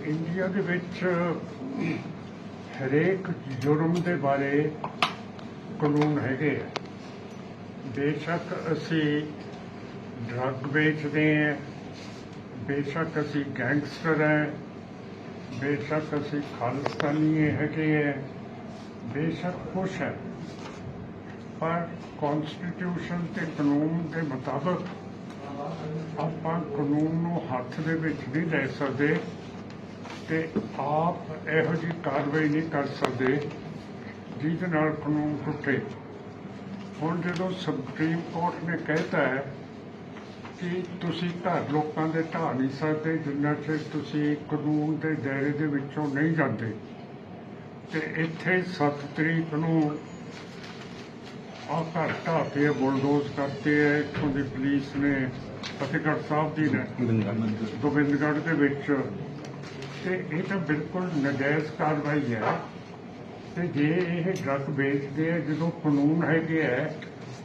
India ਦੇ ਵਿੱਚ ਹਰੇਕ ਜੁਰਮ ਦੇ ਬਾਰੇ ਕਾਨੂੰਨ ਹੈਗੇ ਆ। ਬੇਸ਼ੱਕ ਅਸੀਂ ਡਰੱਗ ਵੇਚਦੇ ਹਾਂ, ਬੇਸ਼ੱਕ ਅਸੀਂ ਗੈਂਗਸਟਰ ਹੈ, ਬੇਸ਼ੱਕ ਅਸੀਂ ਖਾਲਿਸਤਾਨੀ ਹੈਗੇ ਹੈ, ਬੇਸ਼ੱਕ ਕੁਛ ਹੈ, ਪਰ ਕੌਂਸਟੀਟਿਊਸ਼ਨ ਤੇ ਕਾਨੂੰਨ ਦੇ ਮੁਤਾਬਕ ਆਪਾਂ ਕਾਨੂੰਨ ਨੂੰ ਹੱਥ ਦੇ ਵਿੱਚ ਨਹੀਂ ਲੈ ਸਕਦੇ ਤੇ ਆਪ ਇਹੋ ਜਿਹੀ ਕਾਰਵਾਈ ਨਹੀਂ ਕਰ ਸਕਦੇ ਜਿਹਦੇ ਨਾਲ ਕਾਨੂੰਨ ਟੁੱਟੇ। ਹੁਣ ਜਦੋਂ ਸੁਪਰੀਮ ਕੋਰਟ ਨੇ ਕਹਿਤਾ ਹੈ ਕਿ ਤੁਸੀਂ ਘਰ ਲੋਕਾਂ ਦੇ ਢਾਹ ਨਹੀਂ ਸਕਦੇ ਜਿੰਨਾ ਚਿਰ ਤੁਸੀਂ ਕਾਨੂੰਨ ਦੇ ਦਾਇਰੇ ਦੇ ਵਿੱਚੋਂ ਨਹੀਂ ਜਾਂਦੇ, ਤੇ ਇੱਥੇ 7 ਤਰੀਕ ਨੂੰ ਆਹ ਘਰ ਢਾਹ ਕੇ ਬੁਲਡੋਜ਼ ਕਰਤੇ ਹੈ। ਇੱਥੋਂ ਦੀ ਪੁਲਿਸ ਨੇ ਫਤਿਹਗੜ੍ਹ ਸਾਹਿਬ ਦੀ ਨੇ ਗੋਬਿੰਦਗੜ੍ਹ ਦੇ ਵਿੱਚ, ਤੇ ਇਹ ਤਾਂ ਬਿਲਕੁਲ ਨਜਾਇਜ਼ ਕਾਰਵਾਈ ਹੈ। ਤੇ ਜੇ ਇਹ ਡਰੱਗ ਵੇਚਦੇ ਆ, ਜਦੋਂ ਕਾਨੂੰਨ ਹੈਗੇ ਹੈ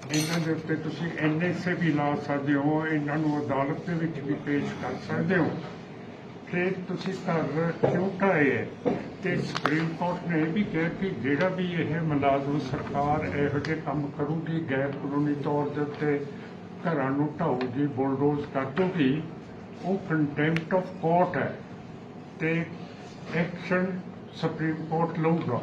ਇਹਨਾਂ ਦੇ ਉੱਤੇ ਤੁਸੀਂ NSA ਵੀ ਲਾ ਸਕਦੇ ਹੋ, ਇਹਨਾਂ ਨੂੰ ਅਦਾਲਤ ਦੇ ਵਿੱਚ ਵੀ ਪੇਸ਼ ਕਰ ਸਕਦੇ ਹੋ, ਫਿਰ ਤੁਸੀਂ ਘਰ ਕਿਉਂ ਢਾਏ ਹੈ? ਤੇ ਸੁਪਰੀਮ ਕੋਰਟ ਨੇ ਇਹ ਵੀ ਕਿਹਾ ਕਿ ਜਿਹੜਾ ਵੀ ਇਹ ਮੁਲਾਜ਼ਮ ਸਰਕਾਰ ਇਹੋ ਜਿਹੇ ਕੰਮ ਕਰੂਗੀ, ਗੈਰ ਕਾਨੂੰਨੀ ਤੌਰ ਦੇ ਉੱਤੇ ਘਰਾਂ ਨੂੰ ਢਾਊਗੀ, ਬੁਲਡੋਜ਼ ਕਰ ਦੂਗੀ, ਉਹ ਕੰਟੈਂਪਟ ਆਫ ਕੋਰਟ ਹੈ ਤੇ ਐਕਸ਼ਨ ਸੁਪਰੀਮ ਕੋਰਟ ਲਊਗਾ।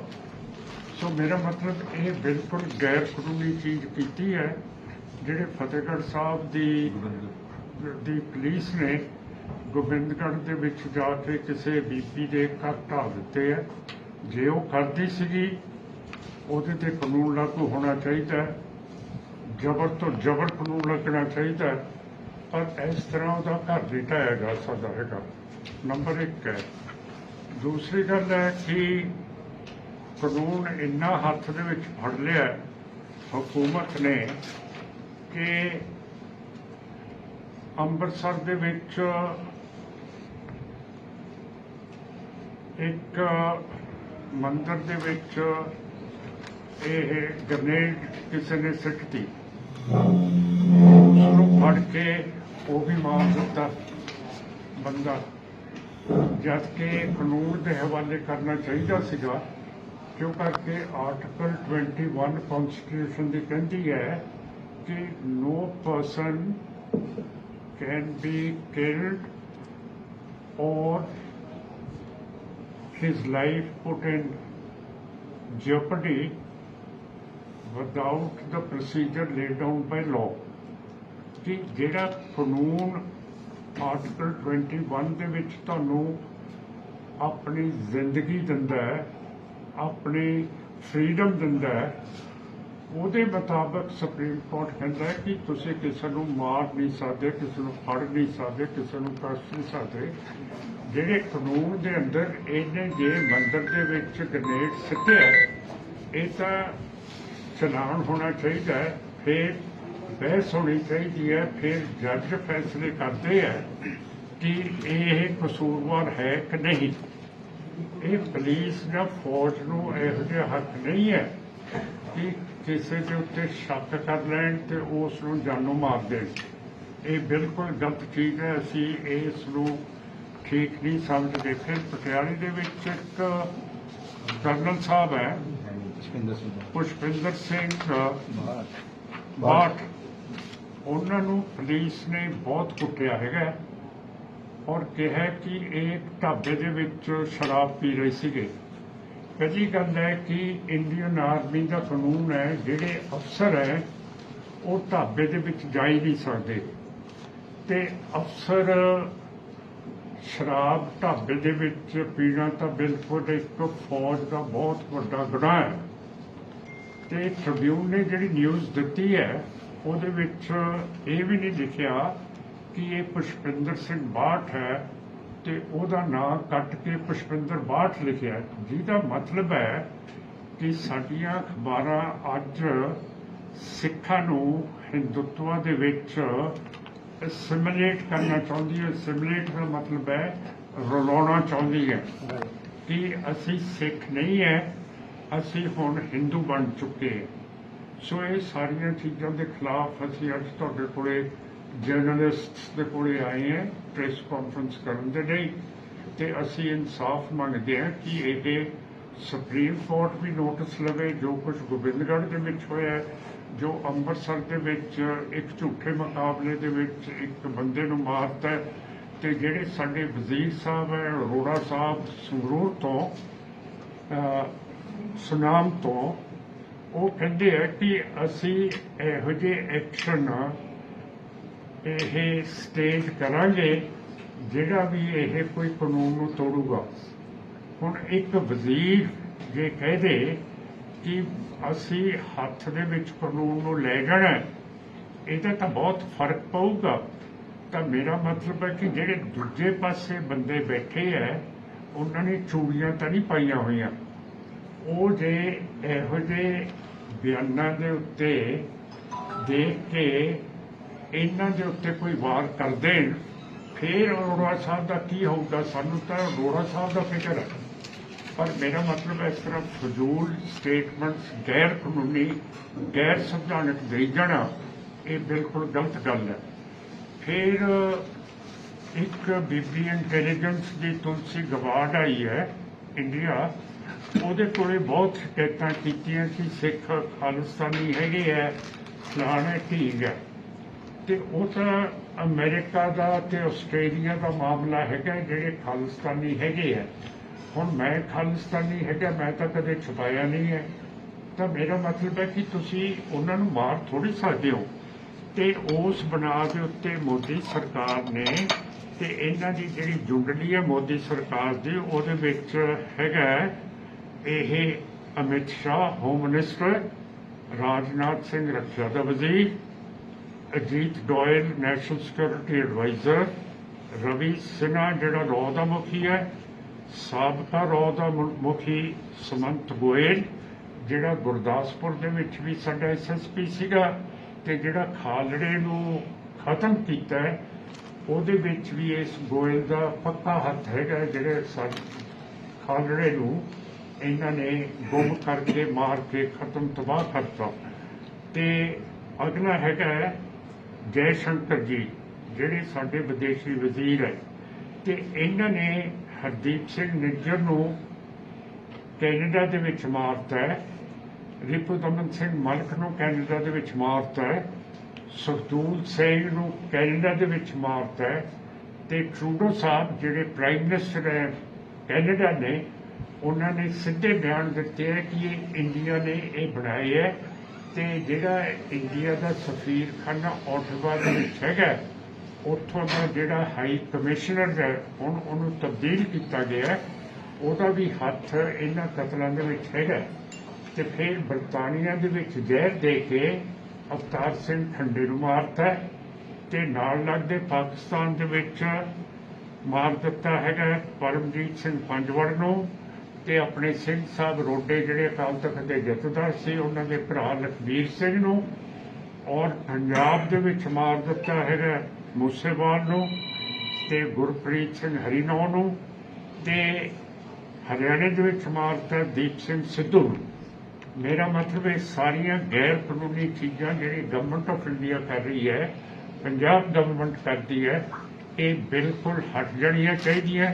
ਸੋ ਮੇਰਾ ਮਤਲਬ ਇਹ ਬਿਲਕੁਲ ਗੈਰ ਕਾਨੂੰਨੀ ਚੀਜ਼ ਕੀਤੀ ਹੈ। ਜਿਹੜੇ ਫਤਿਹਗੜ੍ਹ ਸਾਹਿਬ ਦੀ ਪੁਲਿਸ ਨੇ ਗੋਬਿੰਦਗੜ੍ਹ ਦੇ ਵਿੱਚ ਜਾ ਕੇ ਕਿਸੇ ਬੀਬੀ ਦੇ ਘਰ ਢਾਹ ਦਿੱਤੇ ਹੈ। ਜੇ ਉਹ ਕਰਦੀ ਸੀਗੀ ਉਹਦੇ ਤੇ ਕਾਨੂੰਨ ਲਾਗੂ ਹੋਣਾ ਚਾਹੀਦਾ, ਜ਼ਬਰ ਤੋਂ ਜ਼ਬਰ ਕਾਨੂੰਨ ਲੱਗਣਾ ਚਾਹੀਦਾ, ਪਰ ਇਸ ਤਰ੍ਹਾਂ ਉਹਦਾ ਘਰ ਨਹੀਂ ਢਾਹਿਆ ਜਾ ਸਕਦਾ ਹੈਗਾ। ਨੰਬਰ 1 ਹੈ। ਦੂਸਰੀ ਗੱਲ ਹੈ ਕਿ ਕਾਨੂੰਨ ਇੰਨਾ ਹੱਥ ਦੇ ਵਿੱਚ ਫੜ ਲਿਆ ਹਕੂਮਤ ਨੇ ਕਿ ਅੰਮ੍ਰਿਤਸਰ ਦੇ ਵਿੱਚ ਇੱਕ ਮੰਦਿਰ ਦੇ ਵਿੱਚ ਇਹ ਗ੍ਰਨੇਡ ਕਿਸੇ ਨੇ ਸਿੱਟਤੀ, ਉਸਨੂੰ ਫੜ ਕੇ ਉਹ ਵੀ ਮਾਰ ਦਿੱਤਾ ਬੰਦਾ, ਜਦ ਕਿ ਕਾਨੂੰਨ ਦੇ ਹਵਾਲੇ ਕਰਨਾ ਚਾਹੀਦਾ ਸੀਗਾ। ਕਿਉਂ ਕਰਕੇ ਆਰਟੀਕਲ 21 ਕੌਂਸਟੀਟਿਊਸ਼ਨ ਦੀ ਕਹਿੰਦੀ ਹੈ ਕਿ no person can be killed or his life put in jeopardy without the procedure laid down by law। ਕਿ ਜਿਹੜਾ ਕਾਨੂੰਨ ਆਰਟੀਕਲ 21 ਦੇ ਵਿੱਚ ਤੁਹਾਨੂੰ ਆਪਣੀ ਜ਼ਿੰਦਗੀ ਦਿੰਦਾ ਹੈ, ਆਪਣੀ ਫਰੀडम ਦਿੰਦਾ ਹੈ, ਉਹਦੇ ਮੁਤਾਬਕ ਸੁਪਰੀਮ ਕੋਰਟ ਕਹਿੰਦਾ ਹੈ ਕਿ ਤੁਸੀਂ ਕਿਸੇ ਨੂੰ ਮਾਰ ਨਹੀਂ ਸਕਦੇ, ਕਿਸੇ ਨੂੰ ਫੜ ਨਹੀਂ ਸਕਦੇ, ਕਿਸੇ ਨੂੰ ਕੱਸ ਨਹੀਂ ਸਕਦੇ। ਜਿਹੜੇ ਕਾਨੂੰਨ ਦੇ ਅੰਦਰ ਇਹਨੇ ਜੇ ਮੰਦਿਰ ਦੇ ਵਿੱਚ ਗ੍ਰਨੇਡ ਸਿੱਟਿਆ, ਇਹ ਤਾਂ ਚਲਾਨ ਹੋਣਾ ਚਾਹੀਦਾ ਹੈ, ਫਿਰ ਬਹਿਸ ਹੋਣੀ ਚਾਹੀਦੀ ਹੈ, ਫਿਰ ਜੱਜ ਫੈਸਲੇ ਕਰਦੇ ਹੈ ਕਿ ਇਹ ਕਸੂਰਵਾਰ ਹੈ ਕਿ ਨਹੀਂ। ਇਹ ਪੁਲਿਸ ਜਾਂ ਫੌਜ ਨੂੰ ਇਹੋ ਜਿਹਾ ਹੱਕ ਨਹੀਂ ਹੈ ਕਿ ਕਿਸੇ ਦੇ ਉੱਤੇ ਸ਼ੱਕ ਕਰ ਲੈਣ ਤੇ ਉਸ ਨੂੰ ਜਾਨੋਂ ਮਾਰ ਦੇਣ। ਇਹ ਬਿਲਕੁਲ ਗਲਤ ਚੀਜ਼ ਹੈ, ਅਸੀਂ ਇਸ ਨੂੰ ਠੀਕ ਨਹੀਂ ਸਮਝਦੇ। ਫਿਰ ਪਟਿਆਲੇ ਦੇ ਵਿੱਚ ਇੱਕ ਕਰਨਲ ਸਾਹਿਬ ਹੈ ਪੁਸ਼ਪਿੰਦਰ ਸਿੰਘ ਬਾਠ, ਉਹਨਾਂ ਨੂੰ ਪੁਲਿਸ ਨੇ ਬਹੁਤ ਕੁੱਟਿਆ ਹੈਗਾ ਔਰ ਕਿਹਾ ਕਿ ਇਹ ਢਾਬੇ ਦੇ ਵਿੱਚ ਸ਼ਰਾਬ ਪੀ ਰਹੇ ਸੀਗੇ। ਪਹਿਲੀ ਗੱਲ ਹੈ ਕਿ ਇੰਡੀਅਨ ਆਰਮੀ ਦਾ ਕਾਨੂੰਨ ਹੈ, ਜਿਹੜੇ ਅਫਸਰ ਹੈ ਉਹ ਢਾਬੇ ਦੇ ਵਿੱਚ ਜਾ ਹੀ ਨਹੀਂ ਸਕਦੇ, ਤੇ ਅਫਸਰ ਸ਼ਰਾਬ ਢਾਬੇ ਦੇ ਵਿੱਚ ਪੀਣਾ ਤਾਂ ਬਿਲਕੁਲ ਇੱਕ ਫੌਜ ਦਾ ਬਹੁਤ ਵੱਡਾ ਗੁਨਾਹ ਹੈ। ਤੇ ਟ੍ਰਿਬਿਊਨ ਨੇ ਜਿਹੜੀ ਨਿਊਜ਼ ਦਿੱਤੀ ਹੈ ਉਹਦੇ ਵਿੱਚ ਇਹ ਵੀ ਨਹੀਂ ਲਿਖਿਆ ਕਿ ਇਹ ਪੁਸ਼ਪਿੰਦਰ ਸਿੰਘ ਬਾਠ ਹੈ ਤੇ ਉਹਦਾ ਨਾਂ ਕੱਟ ਕੇ ਪੁਸ਼ਪਿੰਦਰ ਬਾਠ ਲਿਖਿਆ, ਜਿਹਦਾ ਮਤਲਬ ਹੈ ਕਿ ਸਾਡੀਆਂ ਅਖਬਾਰਾਂ ਅੱਜ ਸਿੱਖਾਂ ਨੂੰ ਹਿੰਦੂਤਵਾ ਦੇ ਵਿੱਚ ਸਿਮੂਲੇਟ ਕਰਨਾ ਚਾਹੁੰਦੀ ਹੈ। ਸਿਮੂਲੇਟ ਦਾ ਮਤਲਬ ਹੈ ਰਲਾਉਣਾ ਚਾਹੁੰਦੀ ਹੈ ਕਿ ਅਸੀਂ ਸਿੱਖ ਨਹੀਂ ਹੈ, ਅਸੀਂ ਹੁਣ ਹਿੰਦੂ ਬਣ ਚੁੱਕੇ ਹਾਂ। ਸੋ ਇਹ ਸਾਰੀਆਂ ਚੀਜ਼ਾਂ ਦੇ ਖਿਲਾਫ ਅਸੀਂ ਅੱਜ ਤੁਹਾਡੇ ਕੋਲੇ ਜਰਨਲਿਸਟ ਦੇ ਕੋਲੇ ਆਏ हैं प्रेस कॉन्फ्रेंस करने ਦੇ ਲਈ। ਤੇ ਅਸੀਂ ਇਨਸਾਫ ਮੰਗਦੇ ਹਾਂ ਕਿ ਇਹ ਸੁਪਰੀਮ ਕੋਰਟ ਵੀ ਨੋਟਿਸ ਲਵੇ। ਜੋ ਕੁਝ ਗੋਬਿੰਦਗੜ੍ਹ ਦੇ ਵਿੱਚ ਹੋਇਆ, ਜੋ ਅੰਮ੍ਰਿਤਸਰ ਦੇ ਵਿੱਚ ਇੱਕ ਝੂਠੇ ਮੁਕਾਬਲੇ ਦੇ ਵਿੱਚ ਇੱਕ ਬੰਦੇ ਨੂੰ ਮਾਰਤਾ, ਤੇ ਜਿਹੜੇ ਸਾਡੇ ਵਜ਼ੀਰ ਸਾਹਿਬ ਹੈ ਅਰੋੜਾ ਸਾਹਿਬ ਸੰਗਰੂਰ ਤੋਂ ਸੁਨਾਮ ਤੋਂ, ਉਹ ਕਹਿੰਦੇ ਆ ਕਿ ਅਸੀਂ ਇਹੋ ਜਿਹੇ ਐਕਸ਼ਨ ਇਹ ਸਟੇਜ ਕਰਾਂਗੇ ਜਿਹੜਾ ਵੀ ਇਹ ਕੋਈ ਕਾਨੂੰਨ ਨੂੰ ਤੋੜੂਗਾ। ਹੁਣ ਇੱਕ ਵਜ਼ੀਰ ਜੇ ਕਹਿ ਦੇ ਕਿ ਅਸੀਂ ਹੱਥ ਦੇ ਵਿੱਚ ਕਾਨੂੰਨ ਨੂੰ ਲੈ ਜਾਣਾ, ਇਹਦਾ ਤਾਂ ਬਹੁਤ ਫਰਕ ਪਊਗਾ। ਤਾਂ ਮੇਰਾ ਮਤਲਬ ਹੈ ਕਿ ਜਿਹੜੇ ਦੂਜੇ ਪਾਸੇ ਬੰਦੇ ਬੈਠੇ ਹੈ ਉਹਨਾਂ ਨੇ ਚੂੜੀਆਂ ਤਾਂ ਨਹੀਂ ਪਾਈਆਂ ਹੋਈਆਂ। ਉਹ ਜੇ ਇਹੋ ਜਿਹੇ ਬਿਆਨਾਂ ਦੇ ਉੱਤੇ ਦੇਖ ਕੇ ਇਹਨਾਂ ਦੇ ਉੱਤੇ ਕੋਈ ਵਾਰ ਕਰ ਦੇਣ, ਫਿਰ ਅਰੋੜਾ ਸਾਹਿਬ ਦਾ ਕੀ ਹੋਊਗਾ? ਸਾਨੂੰ ਤਾਂ ਅਰੋੜਾ ਸਾਹਿਬ ਦਾ ਫਿਕਰ ਹੈ। ਪਰ ਮੇਰਾ ਮਤਲਬ ਇਸ ਤਰ੍ਹਾਂ ਫਜ਼ੂਲ ਸਟੇਟਮੈਂਟਸ, ਗੈਰ ਕਾਨੂੰਨੀ, ਗੈਰ ਸੰਵਿਧਾਨਕ ਦੇਈ ਜਾਣਾ, ਇਹ ਬਿਲਕੁਲ ਗਲਤ ਗੱਲ ਹੈ। ਫਿਰ ਇੱਕ ਬੀਬੀ ਇੰਟੈਲੀਜੈਂਸ ਦੀ ਤੁਲਸੀ ਗਵਾੜ ਆਈ ਹੈ ਇੰਡੀਆ, ਉਹਦੇ ਕੋਲੇ ਬਹੁਤ ਸ਼ਿਕਾਇਤਾਂ ਕੀਤੀਆਂ ਕਿ ਸਿੱਖ ਖਾਲਿਸਤਾਨੀ ਹੈਗੇ ਹੈ, ਫਲਾਣਾ ਢੀਂਗ ਹੈ। ਤੇ ਉਹ ਤਾਂ ਅਮਰੀਕਾ ਦਾ ਤੇ ਆਸਟ੍ਰੇਲੀਆ ਦਾ ਮਾਮਲਾ ਹੈਗਾ ਜਿਹੜੇ ਖਾਲਿਸਤਾਨੀ ਹੈਗੇ ਹੈ। ਹੁਣ ਮੈਂ ਖਾਲਿਸਤਾਨੀ ਹੈਗਾ, ਮੈਂ ਤਾਂ ਕਦੇ ਛੁਪਾਇਆ ਨਹੀਂ ਹੈ। ਤਾਂ ਮੇਰਾ ਮਤਲਬ ਹੈ ਕਿ ਤੁਸੀਂ ਉਹਨਾਂ ਨੂੰ ਮਾਰ ਥੋੜ੍ਹੀ ਸਕਦੇ ਹੋ। ਤੇ ਉਸ ਬਣਾ ਦੇ ਉੱਤੇ ਮੋਦੀ ਸਰਕਾਰ ਨੇ, ਤੇ ਇਹਨਾਂ ਦੀ ਜਿਹੜੀ ਜੁੰਡਲੀ ਹੈ ਮੋਦੀ ਸਰਕਾਰ ਦੀ, ਉਹਦੇ ਵਿੱਚ ਹੈਗਾ ਇਹ ਅਮਿਤ ਸ਼ਾਹ ਹੋਮ ਮਿਨਿਸਟਰ, ਰਾਜਨਾਥ ਸਿੰਘ ਰੱਖਿਆ ਦਾ ਵਜ਼ੀਰ, Ajit Doval national security adviser, Ravi Sinha ਜਿਹੜਾ ਰੌ ਦਾ ਮੁਖੀ ਹੈ, ਸਾਬਕਾ ਰੌ ਦਾ ਮੁਖੀ ਸਮੰਤ ਗੋਇਲ ਜਿਹੜਾ ਗੁਰਦਾਸਪੁਰ ਦੇ ਵਿੱਚ ਵੀ ਸਾਡਾ SSP ਸੀਗਾ, ਤੇ ਜਿਹੜਾ ਖਾਲੜੇ ਨੂੰ ਖਤਮ ਕੀਤਾ ਹੈ ਉਹਦੇ ਵਿੱਚ ਵੀ ਇਸ ਗੋਇਲ ਦਾ ਪੱਕਾ ਹੱਥ ਹੈਗਾ, ਜਿਹੜੇ ਖਾਲੜੇ ਨੂੰ ਇਹਨਾਂ ਨੇ ਗੁੰਮ ਕਰਕੇ ਮਾਰ ਕੇ ਖਤਮ ਤਬਾਹ ਕਰਤਾ। ਤੇ ਅਗਲਾ ਹੈਗਾ ਜੈ ਸ਼ੰਕਰ ਜੀ ਜਿਹੜੇ ਸਾਡੇ ਵਿਦੇਸ਼ੀ ਵਜ਼ੀਰ ਹੈ, ਤੇ ਇਹਨਾਂ ਨੇ ਹਰਦੀਪ ਸਿੰਘ ਨਿੱਜਰ ਨੂੰ ਕੈਨੇਡਾ ਦੇ ਵਿੱਚ ਮਾਰਤਾ ਹੈ, ਰਿਪੁਦਮਨ ਸਿੰਘ ਮਲਕ ਨੂੰ ਕੈਨੇਡਾ ਦੇ ਵਿੱਚ ਮਾਰਤਾ ਹੈ, ਸੁਖਦੂਲ ਸਿੰਘ ਨੂੰ ਕੈਨੇਡਾ ਦੇ ਵਿੱਚ ਮਾਰਤਾ ਹੈ, ਤੇ ਟਰੂਡੋ ਸਾਹਿਬ ਜਿਹੜੇ ਪ੍ਰਾਈਮ ਮਿਨਿਸਟਰ ਹੈ ਕੈਨੇਡਾ ਨੇ, ਉਹਨਾਂ ਨੇ ਸਿੱਧੇ ਬਿਆਨ ਦਿੱਤੇ ਹੈ ਕਿ ਇਹ ਇੰਡੀਆ ਨੇ ਇਹ ਬਣਾਏ ਹੈ। ਤੇ ਜਿਹੜਾ ਇੰਡੀਆ ਦਾ ਸਫੀਰਖਾਨਾ ਓਟਾਵਾ ਦੇ ਵਿੱਚ ਹੈਗਾ, ਉੱਥੋਂ ਦਾ ਜਿਹੜਾ ਹਾਈ ਕਮਿਸ਼ਨਰ ਹੈ ਹੁਣ ਉਹਨੂੰ ਤਬਦੀਲ ਕੀਤਾ ਗਿਆ, ਉਹਦਾ ਵੀ ਹੱਥ ਇਹਨਾਂ ਕਤਲਾਂ ਦੇ ਵਿੱਚ ਹੈਗਾ। ਤੇ ਫਿਰ ਬਰਤਾਨੀਆ ਦੇ ਵਿੱਚ ਜ਼ਹਿਰ ਦੇ ਕੇ ਅਵਤਾਰ ਸਿੰਘ ਖੰਡੇ ਨੂੰ ਮਾਰਤਾ, ਤੇ ਨਾਲ ਲੱਗਦੇ ਪਾਕਿਸਤਾਨ ਦੇ ਵਿੱਚ ਮਾਰ ਦਿੱਤਾ ਹੈਗਾ ਪਰਮਜੀਤ ਸਿੰਘ ਪੰਜਵੜ ਨੂੰ, ਤੇ ਆਪਣੇ ਸਿੰਘ ਸਾਹਿਬ ਰੋਡੇ ਜਿਹੜੇ ਅਕਾਲ ਤਖਤ ਦੇ ਜਥੇਦਾਰ ਸੀ ਉਹਨਾਂ ਦੇ ਭਰਾ ਲਖਬੀਰ ਸਿੰਘ ਨੂੰ, ਔਰ ਪੰਜਾਬ ਦੇ ਵਿੱਚ ਮਾਰ ਦਿੱਤਾ ਹੈਗਾ ਮੂਸੇਵਾਲ ਨੂੰ ਤੇ ਗੁਰਪ੍ਰੀਤ ਸਿੰਘ ਹਰੀਨੌ ਨੂੰ, ਤੇ ਹਰਿਆਣੇ ਦੇ ਵਿੱਚ ਮਾਰਤਾ ਦੀਪ ਸਿੰਘ ਸਿੱਧੂ ਨੂੰ। ਮੇਰਾ ਮਤਲਬ ਇਹ ਸਾਰੀਆਂ ਗੈਰ ਕਾਨੂੰਨੀ ਚੀਜ਼ਾਂ ਜਿਹੜੀ ਗਵਰਨਮੈਂਟ ਆਫ ਇੰਡੀਆ ਕਰ ਰਹੀ ਹੈ, ਪੰਜਾਬ ਗਵਰਨਮੈਂਟ ਕਰਦੀ ਹੈ, ਇਹ ਬਿਲਕੁਲ ਹਟ ਜਾਣੀਆਂ ਚਾਹੀਦੀਆਂ,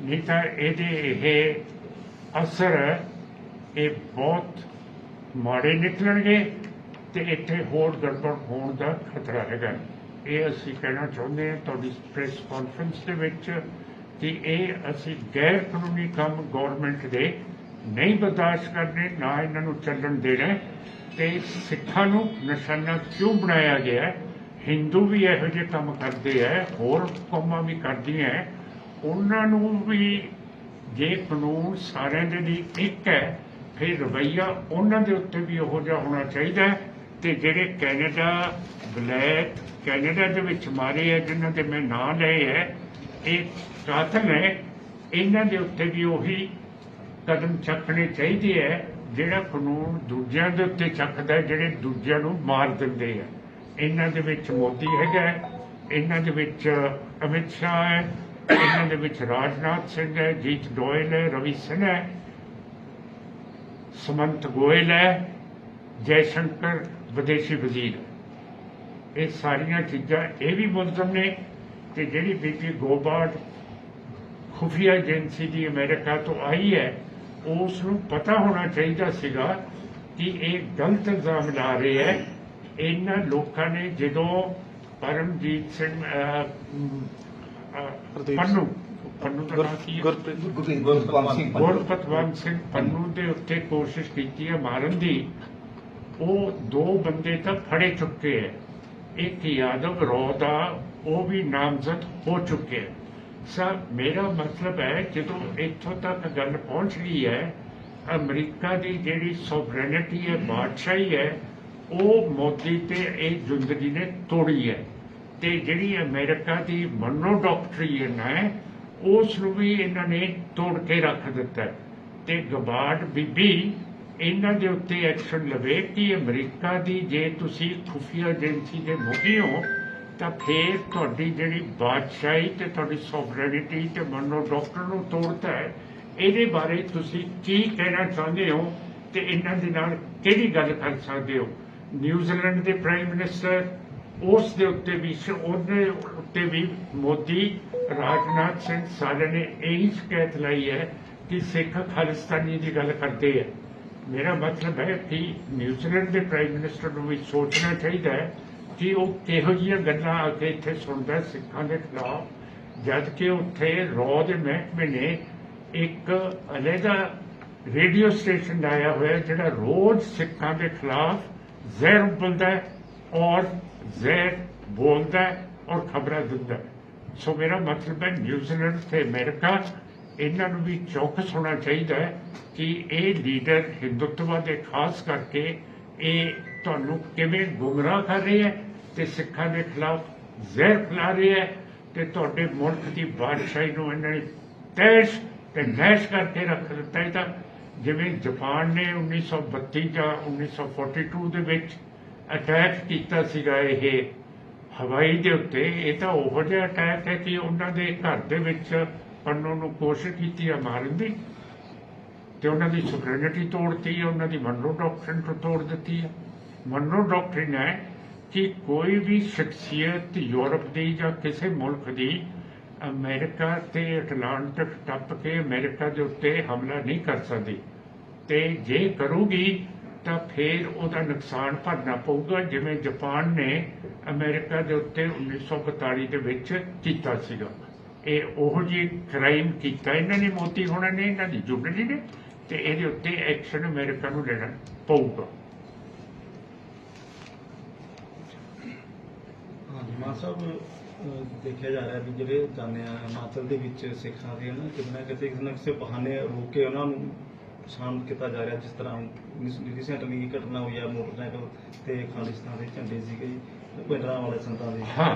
ਨਹੀਂ ਤਾਂ ਇਹਦੇ ਇਹ ਅਸਰ ਇਹ ਬਹੁਤ ਮਾੜੇ ਨਿਕਲਣਗੇ ਤੇ ਇੱਥੇ ਹੋਰ ਗੜਬੜ ਹੋਣ ਦਾ ਖਤਰਾ ਹੈਗਾ। ਇਹ ਅਸੀਂ ਕਹਿਣਾ ਚਾਹੁੰਦੇ ਹਾਂ ਤੁਹਾਡੀ ਪ੍ਰੈਸ ਕਾਨਫਰੰਸ ਦੇ ਵਿੱਚ ਕਿ ਇਹ ਅਸੀਂ ਗੈਰ ਕਾਨੂੰਨੀ ਕੰਮ ਗੌਰਮੈਂਟ ਦੇ ਨਹੀਂ ਬਰਦਾਸ਼ਤ ਕਰਨੇ, ਨਾ ਇਹਨਾਂ ਨੂੰ ਚੱਲਣ ਦੇਣਾ। ਤੇ ਸਿੱਖਾਂ ਨੂੰ ਨਿਸ਼ਾਨਾ ਕਿਉਂ ਬਣਾਇਆ ਗਿਆ? ਹਿੰਦੂ ਵੀ ਇਹੋ ਜਿਹੇ ਕੰਮ ਕਰਦੇ ਹੈ, ਹੋਰ ਕੌਮਾਂ ਵੀ ਕਰਦੀਆਂ, ਉਹਨਾਂ ਨੂੰ ਵੀ ਜੇ ਕਾਨੂੰਨ ਸਾਰਿਆਂ ਦੇ ਲਈ ਇੱਕ ਹੈ, ਫਿਰ ਰਵੱਈਆ ਉਹਨਾਂ ਦੇ ਉੱਤੇ ਵੀ ਉਹੋ ਜਿਹਾ ਹੋਣਾ ਚਾਹੀਦਾ। ਤੇ ਜਿਹੜੇ ਕੈਨੇਡਾ ਵਲੈਤ ਕੈਨੇਡਾ ਦੇ ਵਿੱਚ ਮਾਰੇ ਹੈ, ਜਿਨ੍ਹਾਂ ਦੇ ਮੈਂ ਨਾਂ ਲਏ ਹੈ, ਇਹ ਕਾਤਲ ਹੈ, ਇਹਨਾਂ ਦੇ ਉੱਤੇ ਵੀ ਉਹੀ ਕਦਮ ਚੱਕਣੇ ਚਾਹੀਦੇ ਹੈ ਜਿਹੜਾ ਕਾਨੂੰਨ ਦੂਜਿਆਂ ਦੇ ਉੱਤੇ ਚੱਕਦਾ, ਜਿਹੜੇ ਦੂਜਿਆਂ ਨੂੰ ਮਾਰ ਦਿੰਦੇ ਆ। ਇਹਨਾਂ ਦੇ ਵਿੱਚ ਮੋਦੀ ਹੈਗਾ, ਇਹਨਾਂ ਦੇ ਵਿੱਚ ਅਮਿਤ ਸ਼ਾਹ ਹੈ, ਇਹਨਾਂ ਦੇ ਵਿੱਚ ਰਾਜਨਾਥ ਸਿੰਘ ਹੈ, ਜੀਤ ਡੋਇਲ ਹੈ, ਰਵੀ ਸਿਨਹਾ ਹੈ, ਸਮੰਤ ਗੋਇਲ ਹੈ, ਜੈ ਸ਼ੰਕਰ ਵਿਦੇਸ਼ੀ ਵਜ਼ੀਰ। ਇਹ ਸਾਰੀਆਂ ਚੀਜ਼ਾਂ ਇਹ ਵੀ ਮੁਲਜ਼ਮ ਨੇ। ਤੇ ਜਿਹੜੀ ਬੀਬੀ ਗੋਬਾਰਡ ਖੁਫੀਆ ਏਜੰਸੀ ਦੀ ਅਮਰੀਕਾ ਤੋਂ ਆਈ ਹੈ, ਉਸ ਨੂੰ ਪਤਾ ਹੋਣਾ ਚਾਹੀਦਾ ਸੀਗਾ ਕਿ ਇਹ ਗਲਤ ਇਲਜ਼ਾਮ ਲਾ ਰਹੇ ਹੈ। ਇਹਨਾਂ ਲੋਕਾਂ ਨੇ ਜਦੋਂ ਪਰਮਜੀਤ ਸਿੰਘ ਪੰਨੂ ਦਾ ਨਾਮ ਕੀ ਹੈ? ਗੁਰਪਤਵੰਤ ਸਿੰਘ ਪੰਨੂ ਦੇ ਉੱਤੇ ਕੋਸ਼ਿਸ਼ ਕੀਤੀ ਹੈ ਮਾਰਨ ਦੀ। ਉਹ 2 ਬੰਦੇ ਤਾਂ ਫੜੇ ਚੁੱਕੇ ਹੈ। ਇੱਕ ਯਾਦਵ ਰੌ ਦਾ ਉਹ ਵੀ ਨਾਮਜ਼ਦ ਹੋ ਚੁੱਕੇ ਹੈ। ਸਰ ਮੇਰਾ ਮਤਲਬ ਹੈ ਜਦੋਂ ਇੱਥੋਂ ਤੱਕ ਗੱਲ ਪਹੁੰਚ ਗਈ ਹੈ, ਅਮਰੀਕਾ ਦੀ ਜਿਹੜੀ ਸੋਵਰੇਨਿਟੀ ਹੈ, ਬਾਦਸ਼ਾਹੀ ਹੈ, ਉਹ ਮੋਦੀ ਤੇ ਇਹ ਜ਼ਿੰਦਗੀ ਨੇ ਤੋੜੀ ਹੈ। ਤੇ ਜਿਹੜੀ ਅਮਰੀਕਾ ਦੀ ਮਨੋ ਡਾਕਟਰੀਨ ਹੈ, ਉਸ ਨੂੰ ਵੀ ਇਹਨਾਂ ਨੇ ਤੋੜ ਕੇ ਰੱਖ ਦਿੱਤਾ। ਤੇ ਗਬਾਰਡ ਬੀਬੀ ਇਹਨਾਂ ਦੇ ਉੱਤੇ ਐਕਸ਼ਨ ਲਵੇ ਕਿ ਅਮਰੀਕਾ ਦੀ ਜੇ ਤੁਸੀਂ ਖੁਫੀਆ ਏਜੰਸੀ ਦੇ ਮੁਖੀ ਹੋ ਤਾਂ ਫਿਰ ਤੁਹਾਡੀ ਜਿਹੜੀ ਬਾਦਸ਼ਾਹੀ ਤੇ ਤੁਹਾਡੀ ਸੋਵਰੇਨਿਟੀ ਤੇ ਮਨੋ ਡਾਕਟਰ ਨੂੰ ਤੋੜਤਾ ਹੈ। ਇਹਦੇ ਬਾਰੇ ਤੁਸੀਂ ਕੀ ਕਹਿਣਾ ਚਾਹੁੰਦੇ ਹੋ ਤੇ ਇਹਨਾਂ ਦੇ ਨਾਲ ਕਿਹੜੀ ਗੱਲ ਕਰ ਸਕਦੇ ਹੋ? ਨਿਊਜ਼ੀਲੈਂਡ ਦੇ ਪ੍ਰਾਈਮ ਮਿਨਿਸਟਰ ਉਸ ਦੇ ਉੱਤੇ ਵੀ ਉਹਦੇ ਉੱਤੇ ਵੀ ਮੋਦੀ, ਰਾਜਨਾਥ ਸਿੰਘ ਸਾਰਿਆਂ ਨੇ ਇਹੀ ਸ਼ਿਕਾਇਤ ਲਾਈ ਹੈ ਕਿ ਸਿੱਖ ਖਾਲਿਸਤਾਨੀ ਦੀ ਗੱਲ ਕਰਦੇ ਹੈ। ਮੇਰਾ ਮਤਲਬ ਹੈ ਕਿ ਨਿਊਜ਼ੀਲੈਂਡ ਦੇ ਪ੍ਰਾਈਮ ਮਿਨਿਸਟਰ ਨੂੰ ਵੀ ਸੋਚਣਾ ਚਾਹੀਦਾ ਹੈ ਕਿ ਉਹ ਕਿਹੋ ਜਿਹੀਆਂ ਗੱਲਾਂ ਆ ਕੇ ਇੱਥੇ ਸੁਣਦਾ ਸਿੱਖਾਂ ਦੇ ਖਿਲਾਫ, ਜਦ ਕਿ ਉੱਥੇ ਰੌ ਦੇ ਮਹਿਕਮੇ ਨੇ ਇੱਕ ਅਲੱਗਾ ਰੇਡੀਓ ਸਟੇਸ਼ਨ ਲਾਇਆ ਹੋਇਆ ਜਿਹੜਾ ਰੋਜ਼ ਸਿੱਖਾਂ ਦੇ ਖਿਲਾਫ ਜ਼ਹਿਰ ਉਬਲਦਾ ਹੈ ਔਰ ਜ਼ਹਿਰ ਬੋਲਦਾ ਹੈ ਔਰ ਖਬਰਾਂ ਦਿੰਦਾ ਹੈ। ਸੋ ਮੇਰਾ ਮਤਲਬ ਹੈ ਨਿਊਜ਼ੀਲੈਂਡ ਤੇ ਅਮਰੀਕਾ ਇਹਨਾਂ ਨੂੰ ਵੀ ਚੌਕਸ ਹੋਣਾ ਚਾਹੀਦਾ ਹੈ ਕਿ ਇਹ ਲੀਡਰ ਹਿੰਦੂਤਵਾ ਦੇ ਖਾਸ ਕਰਕੇ ਇਹ ਤੁਹਾਨੂੰ ਕਿਵੇਂ ਗੁੰਮਰਾਹ ਕਰ ਰਹੇ ਹੈ ਤੇ ਸਿੱਖਾਂ ਦੇ ਖਿਲਾਫ ਜ਼ਹਿਰ ਫੈਲਾ ਰਹੇ ਹੈ ਤੇ ਤੁਹਾਡੇ ਮੁਲਕ ਦੀ ਬਾਦਸ਼ਾਹੀ ਨੂੰ ਇਹਨਾਂ ਨੇ ਤੈਸ਼ ਤੇ ਨੈਸ਼ ਕਰਕੇ ਰੱਖ ਦਿੱਤਾ। ਇਹ ਤਾਂ ਜਿਵੇਂ ਜਾਪਾਨ ਨੇ 1932 ਜਾਂ 1942 ਦੇ ਵਿੱਚ ਅਟੈਕ ਕੀਤਾ ਸੀਗਾ ਇਹ ਹਵਾਈ ਦੇ ਉੱਤੇ, ਇਹ ਤਾਂ ਉਹੋ ਜਿਹਾ ਅਟੈਕ ਹੈ ਕਿ ਉਹਨਾਂ ਦੇ ਘਰ ਦੇ ਵਿੱਚ ਪੰਨੂ ਨੂੰ ਕੋਸ਼ਿਸ਼ ਕੀਤੀ ਹੈ ਮਾਰਨ ਦੀ ਤੇ ਉਹਨਾਂ ਦੀ ਸੁਵਰੇਨਿਟੀ ਤੋੜਤੀ ਹੈ, ਉਹਨਾਂ ਦੀ ਮਨੋ ਡਾਕਟਰਿਨ ਤੋਂ ਤੋੜ ਦਿੱਤੀ ਹੈ। ਮਨੋ ਡਾਕਟਰਿਨ ਹੈ ਕਿ ਕੋਈ ਵੀ ਸ਼ਖਸੀਅਤ ਯੂਰਪ ਦੀ ਜਾਂ ਕਿਸੇ ਮੁਲਕ ਦੀ ਅਮਰੀਕਾ ਤੇ ਅਟਲਾਂਟਿਕ ਟੱਪ ਕੇ ਅਮਰੀਕਾ ਦੇ ਉੱਤੇ ਹਮਲਾ ਨਹੀਂ ਕਰ ਸਕਦੀ ਤੇ ਜੇ ਕਰੂਗੀ ਤਾਂ ਫਿਰ ਉਹਦਾ ਨੁਕਸਾਨ ਭਰਨਾ ਪਊਗਾ, ਜਿਵੇਂ ਜਾਪਾਨ ਨੇ ਅਮਰੀਕਾ ਦੇ ਉੱਤੇ 1942 ਦੇ ਵਿੱਚ ਕੀਤਾ ਸੀਗਾ। ਇਹ ਉਹੋ ਜਿਹੀ ਕ੍ਰਾਈਮ ਕੀਤਾ ਇਹਨਾਂ ਨੇ, ਮੋਦੀ ਹੋਣਾ ਨੇ, ਇਹਨਾਂ ਦੀ ਜੁਗਨੀ ਨੇ, ਤੇ ਇਹਦੇ ਉੱਤੇ ਐਕਸ਼ਨ ਅਮਰੀਕਾ ਨੂੰ ਲੈਣਾ ਪਊਗਾ। ਮਾਨ ਸਾਹਿਬ, ਦੇਖਿਆ ਜਾ ਰਿਹਾ ਵੀ ਜਿਹੜੇ ਜਾਂਦੇ ਆ ਹਿਮਾਚਲ ਦੇ ਵਿੱਚ ਸਿੱਖਾਂ ਦੇ ਕਿਤੇ ਨਾ ਕਿਸੇ ਬਹਾਨੇ ਰੋਕ ਕੇ ਉਹਨਾਂ ਨੂੰ ਸ਼ਾਮਲ ਕੀਤਾ ਜਾ ਰਿਹਾ, ਜਿਸ ਤਰ੍ਹਾਂ ਰੀਸੈਂਟਲੀ ਘਟਨਾ ਹੋਈ ਆ ਮੋਟਰਸਾਈਕਲ ਤੇ ਖਾਲਿਸਤਾਨ ਦੇ ਝੰਡੇ ਸੀਗੇ ਪਿੰਡਰਾਂ ਵਾਲੇ ਸੰਤਾਂ ਦੇ। ਹਾਂ,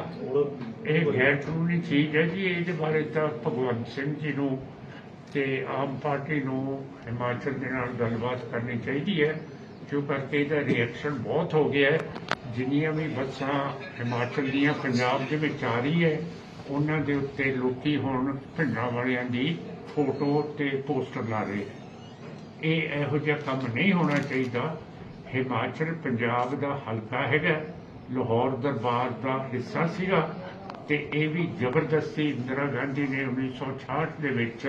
ਇਹ ਗੈਰ ਕਾਨੂੰਨੀ ਚੀਜ਼ ਹੈ ਜੀ। ਇਹਦੇ ਬਾਰੇ ਤਾਂ ਭਗਵੰਤ ਸਿੰਘ ਜੀ ਨੂੰ ਤੇ ਆਮ ਪਾਰਟੀ ਨੂੰ ਹਿਮਾਚਲ ਦੇ ਨਾਲ ਗੱਲਬਾਤ ਕਰਨੀ ਚਾਹੀਦੀ ਹੈ, ਕਿਉਂ ਕਰਕੇ ਇਹਦਾ ਰਿਐਕਸ਼ਨ ਬਹੁਤ ਹੋ ਗਿਆ ਹੈ। ਜਿੰਨੀਆਂ ਵੀ ਬੱਸਾਂ ਹਿਮਾਚਲ ਦੀਆਂ ਪੰਜਾਬ ਦੇ ਵਿੱਚ ਆ ਰਹੀ ਹੈ, ਉਹਨਾਂ ਦੇ ਉੱਤੇ ਲੋਕੀ ਹੁਣ ਭਿੰਡਰਾਂ ਵਾਲਿਆਂ ਦੀ ਫੋਟੋ ਤੇ ਪੋਸਟਰ ਲਾ ਰਹੇ। ਇਹ ਇਹੋ ਜਿਹਾ ਕੰਮ ਨਹੀਂ ਹੋਣਾ ਚਾਹੀਦਾ। ਹਿਮਾਚਲ ਪੰਜਾਬ ਦਾ ਹਲਕਾ ਹੈਗਾ, ਲਾਹੌਰ ਦਰਬਾਰ ਦਾ ਹਿੱਸਾ ਸੀਗਾ ਤੇ ਇਹ ਵੀ ਜ਼ਬਰਦਸਤੀ ਇੰਦਰਾ ਗਾਂਧੀ ਨੇ 1966 ਦੇ ਵਿੱਚ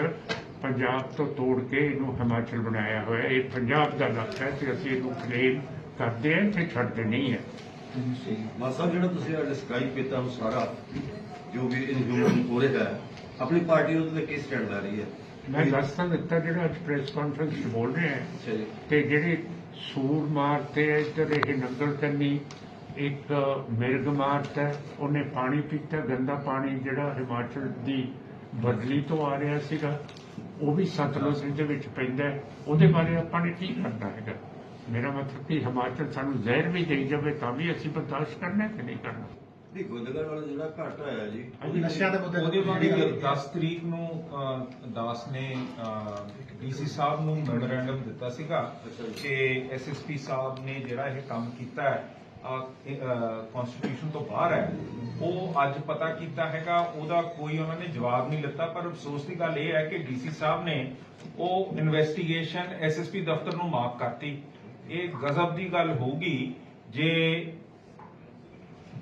ਪੰਜਾਬ ਤੋਂ ਤੋੜ ਕੇ ਇਹਨੂੰ ਹਿਮਾਚਲ ਬਣਾਇਆ ਹੋਇਆ। ਇਹ ਪੰਜਾਬ ਦਾ ਇਲਾਕਾ ਹੈ ਤੇ ਅਸੀਂ ਇਹਨੂੰ ਕਲੇਮ ਕਰਦੇ ਹਾਂ ਤੇ ਛੱਡਦੇ ਨਹੀਂ ਹੈ। ਮਾਨ ਸਾਹਿਬ, ਜਿਹੜਾ ਤੁਸੀਂ ਡਿਸਕ੍ਰਾਈਬ ਕੀਤਾ ਉਹ ਸਾਰਾ ਜੋ ਵੀ ਇਨਹਿਊਮਨ ਹੋ ਰਿਹਾ ਹੈ, ਆਪਣੀ ਪਾਰਟੀ ਉਹਦੇ ਕੀ ਸਟੈਂਡ ਲੈ ਰਹੀ ਹੈ? ਮੈਂ ਦੱਸ ਤਾਂ ਦਿੱਤਾ ਜਿਹੜਾ ਅੱਜ ਪ੍ਰੈਸ ਕਾਨਫਰੰਸ 'ਚ ਬੋਲ ਰਹੇ ਹੈ ਤੇ ਜਿਹੜੇ ਸੂਰ ਮਾਰਤੇ ਹੈ ਇੱਧਰ ਇਹ ਨੰਗਲ ਕੰਨੀ ਇੱਕ ਮਿਰਗ ਮਾਰਤਾ, ਉਹਨੇ ਪਾਣੀ ਪੀਤਾ ਗੰਦਾ ਪਾਣੀ ਜਿਹੜਾ ਹਿਮਾਚਲ ਦੀ ਬਦਲੀ ਤੋਂ ਆ ਰਿਹਾ ਸੀਗਾ, ਉਹ ਵੀ ਸਤਲੁਜ ਦੇ ਵਿੱਚ ਪੈਂਦਾ ਹੈ। ਉਹਦੇ ਬਾਰੇ ਆਪਾਂ ਨੇ ਕੀ ਕਰਨਾ ਹੈਗਾ? ਮੇਰਾ ਮਤਲਬ ਕਿ ਹਿਮਾਚਲ ਸਾਨੂੰ ਜ਼ਹਿਰ ਵੀ ਦੇਈ ਜਾਵੇ ਤਾਂ ਵੀ ਅਸੀਂ ਬਰਦਾਸ਼ਤ ਕਰਨਾ ਕਿ ਨਹੀਂ ਕਰਨਾ। ਗੋਦਗੜ ਵਾਲਾ ਜਿਹੜਾ ਘਟ ਆਇਆ ਜੀ, ਨਸ਼ਿਆਂ ਦੇ ਮੁੱਦੇ ਉਹਦੇ ਬਾਰੇ 10 ਤਰੀਕ ਨੂੰ ਦਾਸ ਨੇ ਡੀਸੀ ਸਾਹਿਬ ਨੂੰ ਮੈਮੋਰੈਂਡਮ ਦਿੱਤਾ ਸੀਗਾ ਕਿ ਐਸਐਸਪੀ ਸਾਹਿਬ ਨੇ ਜਿਹੜਾ ਇਹ ਕੰਮ ਕੀਤਾ ਹੈ ਕਨਸਟੀਟਿਊਸ਼ਨ ਤੋਂ ਬਾਹਰ ਹੈ। ਉਹ ਅੱਜ ਪਤਾ ਕੀਤਾ ਹੈਗਾ, ਉਹਦਾ ਕੋਈ ਉਹਨਾਂ ਨੇ ਜਵਾਬ ਨਹੀਂ ਲਿੱਤਾ। ਪਰ ਅਫਸੋਸ ਦੀ ਗੱਲ ਇਹ ਹੈ ਕਿ ਡੀਸੀ ਸਾਹਿਬ ਨੇ ਉਹ ਇਨਵੈਸਟੀਗੇਸ਼ਨ ਐਸਐਸਪੀ ਦਫ਼ਤਰ ਨੂੰ ਮਾਫ ਕਰਤੀ। ਇਹ ਗਜ਼ਬ ਦੀ ਗੱਲ ਹੋਊਗੀ ਜੇ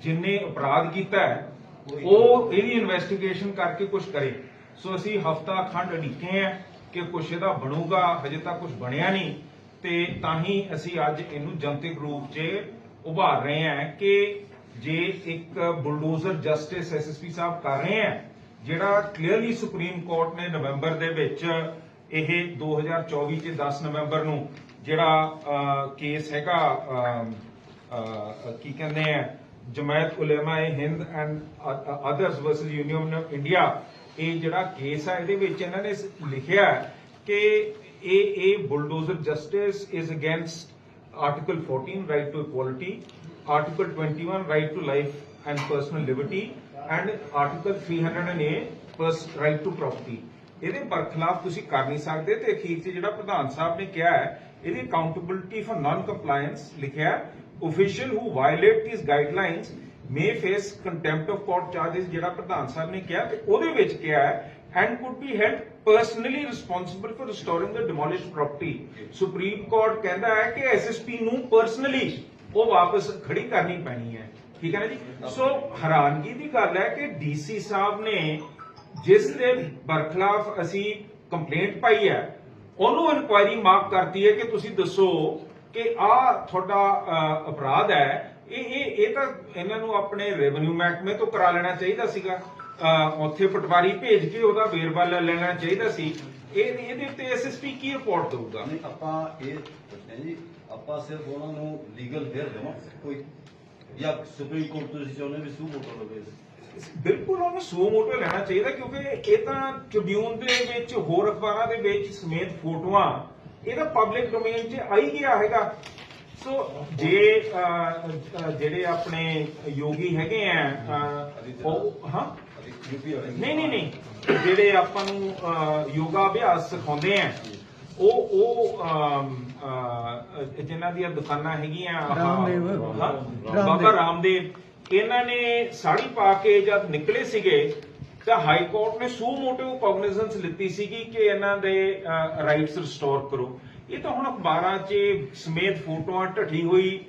ਜਿੰਨੇ ਅਪਰਾਧ ਕੀਤਾ ਹੈ ਉਹ ਇਹਦੀ ਇਨਵੈਸਟੀਗੇਸ਼ਨ ਕਰਕੇ ਕੁਝ ਕਰੇ। ਸੋ ਅਸੀਂ ਹਫਤਾ ਖੰਡ ਅੜੀਕੇ ਆ ਕਿ ਕੁਛ ਇਹਦਾ ਬਣੂਗਾ, ਹਜੇ ਤੱਕ ਕੁਛ ਬਣਿਆ ਨਹੀਂ, ਤੇ ਤਾਂ ਹੀ ਅਸੀਂ ਅੱਜ ਇਹਨੂੰ ਜਨਤਕ ਰੂਪ 'ਚ ਉਭਾਰ ਰਹੇ ਹਾਂ ਕਿ ਜੇ ਇੱਕ ਬੁਲਡੋਜ਼ਰ ਜਸਟਿਸ ਐਸਐਸਪੀ ਸਾਹਿਬ ਕਰ ਰਹੇ ਆ, ਜਿਹੜਾ ਕਲੀਅਰਲੀ ਸੁਪਰੀਮ ਕੋਰਟ ਨੇ ਨਵੰਬਰ ਦੇ ਵਿੱਚ ਇਹ 2024 ਚ 10 ਨਵੰਬਰ ਨੂੰ ਜਿਹੜਾ ਕੇਸ ਹੈਗਾ ਕੀ ਕਹਿੰਦੇ ਆ Jamiat Ulama-e Hind and others versus union of India, ਇਹ ਜਿਹੜਾ ਕੇਸ ਹੈ ਇਹਦੇ ਵਿੱਚ ਇਹਨਾਂ ਨੇ ਲਿਖਿਆ ਕਿ ਇਹ bulldozer justice is against article 14 right to equality, article 21 right to life and personal liberty and article 300A right to property. ਇਹਦੇ ਬਰਖਲਾਫ ਤੁਸੀਂ ਕਰ ਨਹੀਂ ਸਕਦੇ। ਤੇ ਅਖੀਰ 'ਚ ਜਿਹੜਾ ਪ੍ਰਧਾਨ ਸਾਹਿਬ ਨੇ ਕਿਹਾ ਹੈ ਇਹਦੀ ਅਕਾਊਂਟੇਬਿਲਟੀ ਫॉर ਨਾਨ ਕੰਪਲਾਇੰਸ ਲਿਖਿਆ, official who violate these guidelines may face contempt of court charges, ਜਿਹੜਾ ਪ੍ਰਧਾਨ ਸਾਹਿਬ ਨੇ ਕਿਹਾ। ਤੇ ਉਹਦੇ ਵਿੱਚ ਕਿਹਾ ਹੈ and could be held personally responsible for restoring the demolished property। Supreme court ਕਹਿੰਦਾ ਹੈ ਕਿ ਐਸਐਸਪੀ ਨੂੰ ਪਰਸਨਲੀ ਉਹ ਵਾਪਸ ਖੜੀ ਕਰਨੀ ਪੈਣੀ ਹੈ, ਠੀਕ ਹੈ ਨਾ ਜੀ। ਸੋ ਹੈਰਾਨਗੀ ਦੀ ਗੱਲ ਹੈ ਕਿ ਡੀਸੀ ਸਾਹਿਬ ਨੇ ਜਿਸ ਦੇ ਬਰਖਲਾਫ ਅਸੀਂ ਕੰਪਲੇਂਟ ਪਾਈ ਹੈ ਉਹਨੂੰ ਇਨਕੁਆਇਰੀ ਮਾਰਕ ਕਰਤੀ ਹੈ ਕਿ ਤੁਸੀਂ ਦੱਸੋ ਕਿ ਆਹ ਤੁਹਾਡਾ ਅਪਰਾਧ ਹੈ। ਇਹ ਤਾਂ ਇਹਨਾਂ ਨੂੰ ਆਪਣੇ ਰੈਵਨਿਊ ਮਹਿਕਮੇ ਤੋਂ ਕਰਾ ਲੈਣਾ ਚਾਹੀਦਾ ਸੀਗਾ, ਉੱਥੇ ਪਟਵਾਰੀ ਭੇਜ ਕੇ ਉਹਦਾ ਵੇਰਵਾ ਲੈ ਲੈਣਾ ਚਾਹੀਦਾ ਸੀ। ਇਹਦੇ ਉੱਤੇ ਐਸਐਸਪੀ ਕੀ ਰਿਪੋਰਟ ਦਊਗਾ? ਨਹੀਂ, ਆਪਾਂ ਇਹ ਦੱਸਦੇ ਜੀ, ਆਪਾਂ ਸਿਰਫ ਉਹਨਾਂ ਨੂੰ ਲੀਗਲ ਫੇਅਰ ਦੇਵਾਂ ਕੋਈ, ਜਾਂ ਸੁਪਰੀਮ ਕੋਰਟ ਤੋਂ ਤੁਸੀਂ ਚਾਹੁੰਦੇ ਵੀ ਸੂ ਮੋਟੋ ਲਵੇ? ਬਿਲਕੁਲ ਉਹਨੂੰ ਸੂ ਮੋਟੋ ਲੈਣਾ ਚਾਹੀਦਾ, ਕਿਉਂਕਿ ਇਹ ਤਾਂ ਟ੍ਰਿਬਿਊਨ ਦੇ ਵਿੱਚ ਹੋਰ ਅਖਬਾਰਾਂ ਦੇ ਵਿੱਚ ਸਮੇਤ ਫੋਟੋਆਂ ਇਹਦਾ ਪਬਲਿਕ ਡੋਮੇਨ 'ਚ ਆਈ ਗਿਆ ਹੈਗਾ। ਸੋ ਜੇ ਜਿਹੜੇ ਆਪਣੇ ਯੋਗੀ ਹੈਗੇ ਆ ਉਹ ਨਹੀਂ ਜਿਹੜੇ ਆਪਾਂ ਨੂੰ ਯੋਗਾ ਅਭਿਆਸ ਸਿਖਾਉਂਦੇ ਆ ਉਹ ਜਿਨ੍ਹਾਂ ਦੀਆਂ ਦੁਕਾਨਾਂ ਹੈਗੀਆਂ ਬਾਬਾ ਰਾਮਦੇਵ, ਇਹਨਾਂ ਨੇ ਸਾੜੀ ਪਾ ਕੇ ਜਦ ਨਿਕਲੇ ਸੀਗੇ ਤਾਂ ਹਾਈ ਕੋਰਟ ਨੇ ਸੂ ਮੋਟਿਵ ਕੌਗਨੀਜ਼ੈਂਸ ਲਿੱਤੀ ਸੀਗੀ ਕਿ ਇਹਨਾਂ ਦੇ ਰਾਈਟਸ ਰਿਸਟੋਰ ਕਰੋ। ਇਹ ਤਾਂ ਹੁਣ ਅਖਬਾਰਾਂ 'ਚ ਸਮੇਤ ਫੋਟੋਆਂ ਢੱਠੀ ਹੋਈ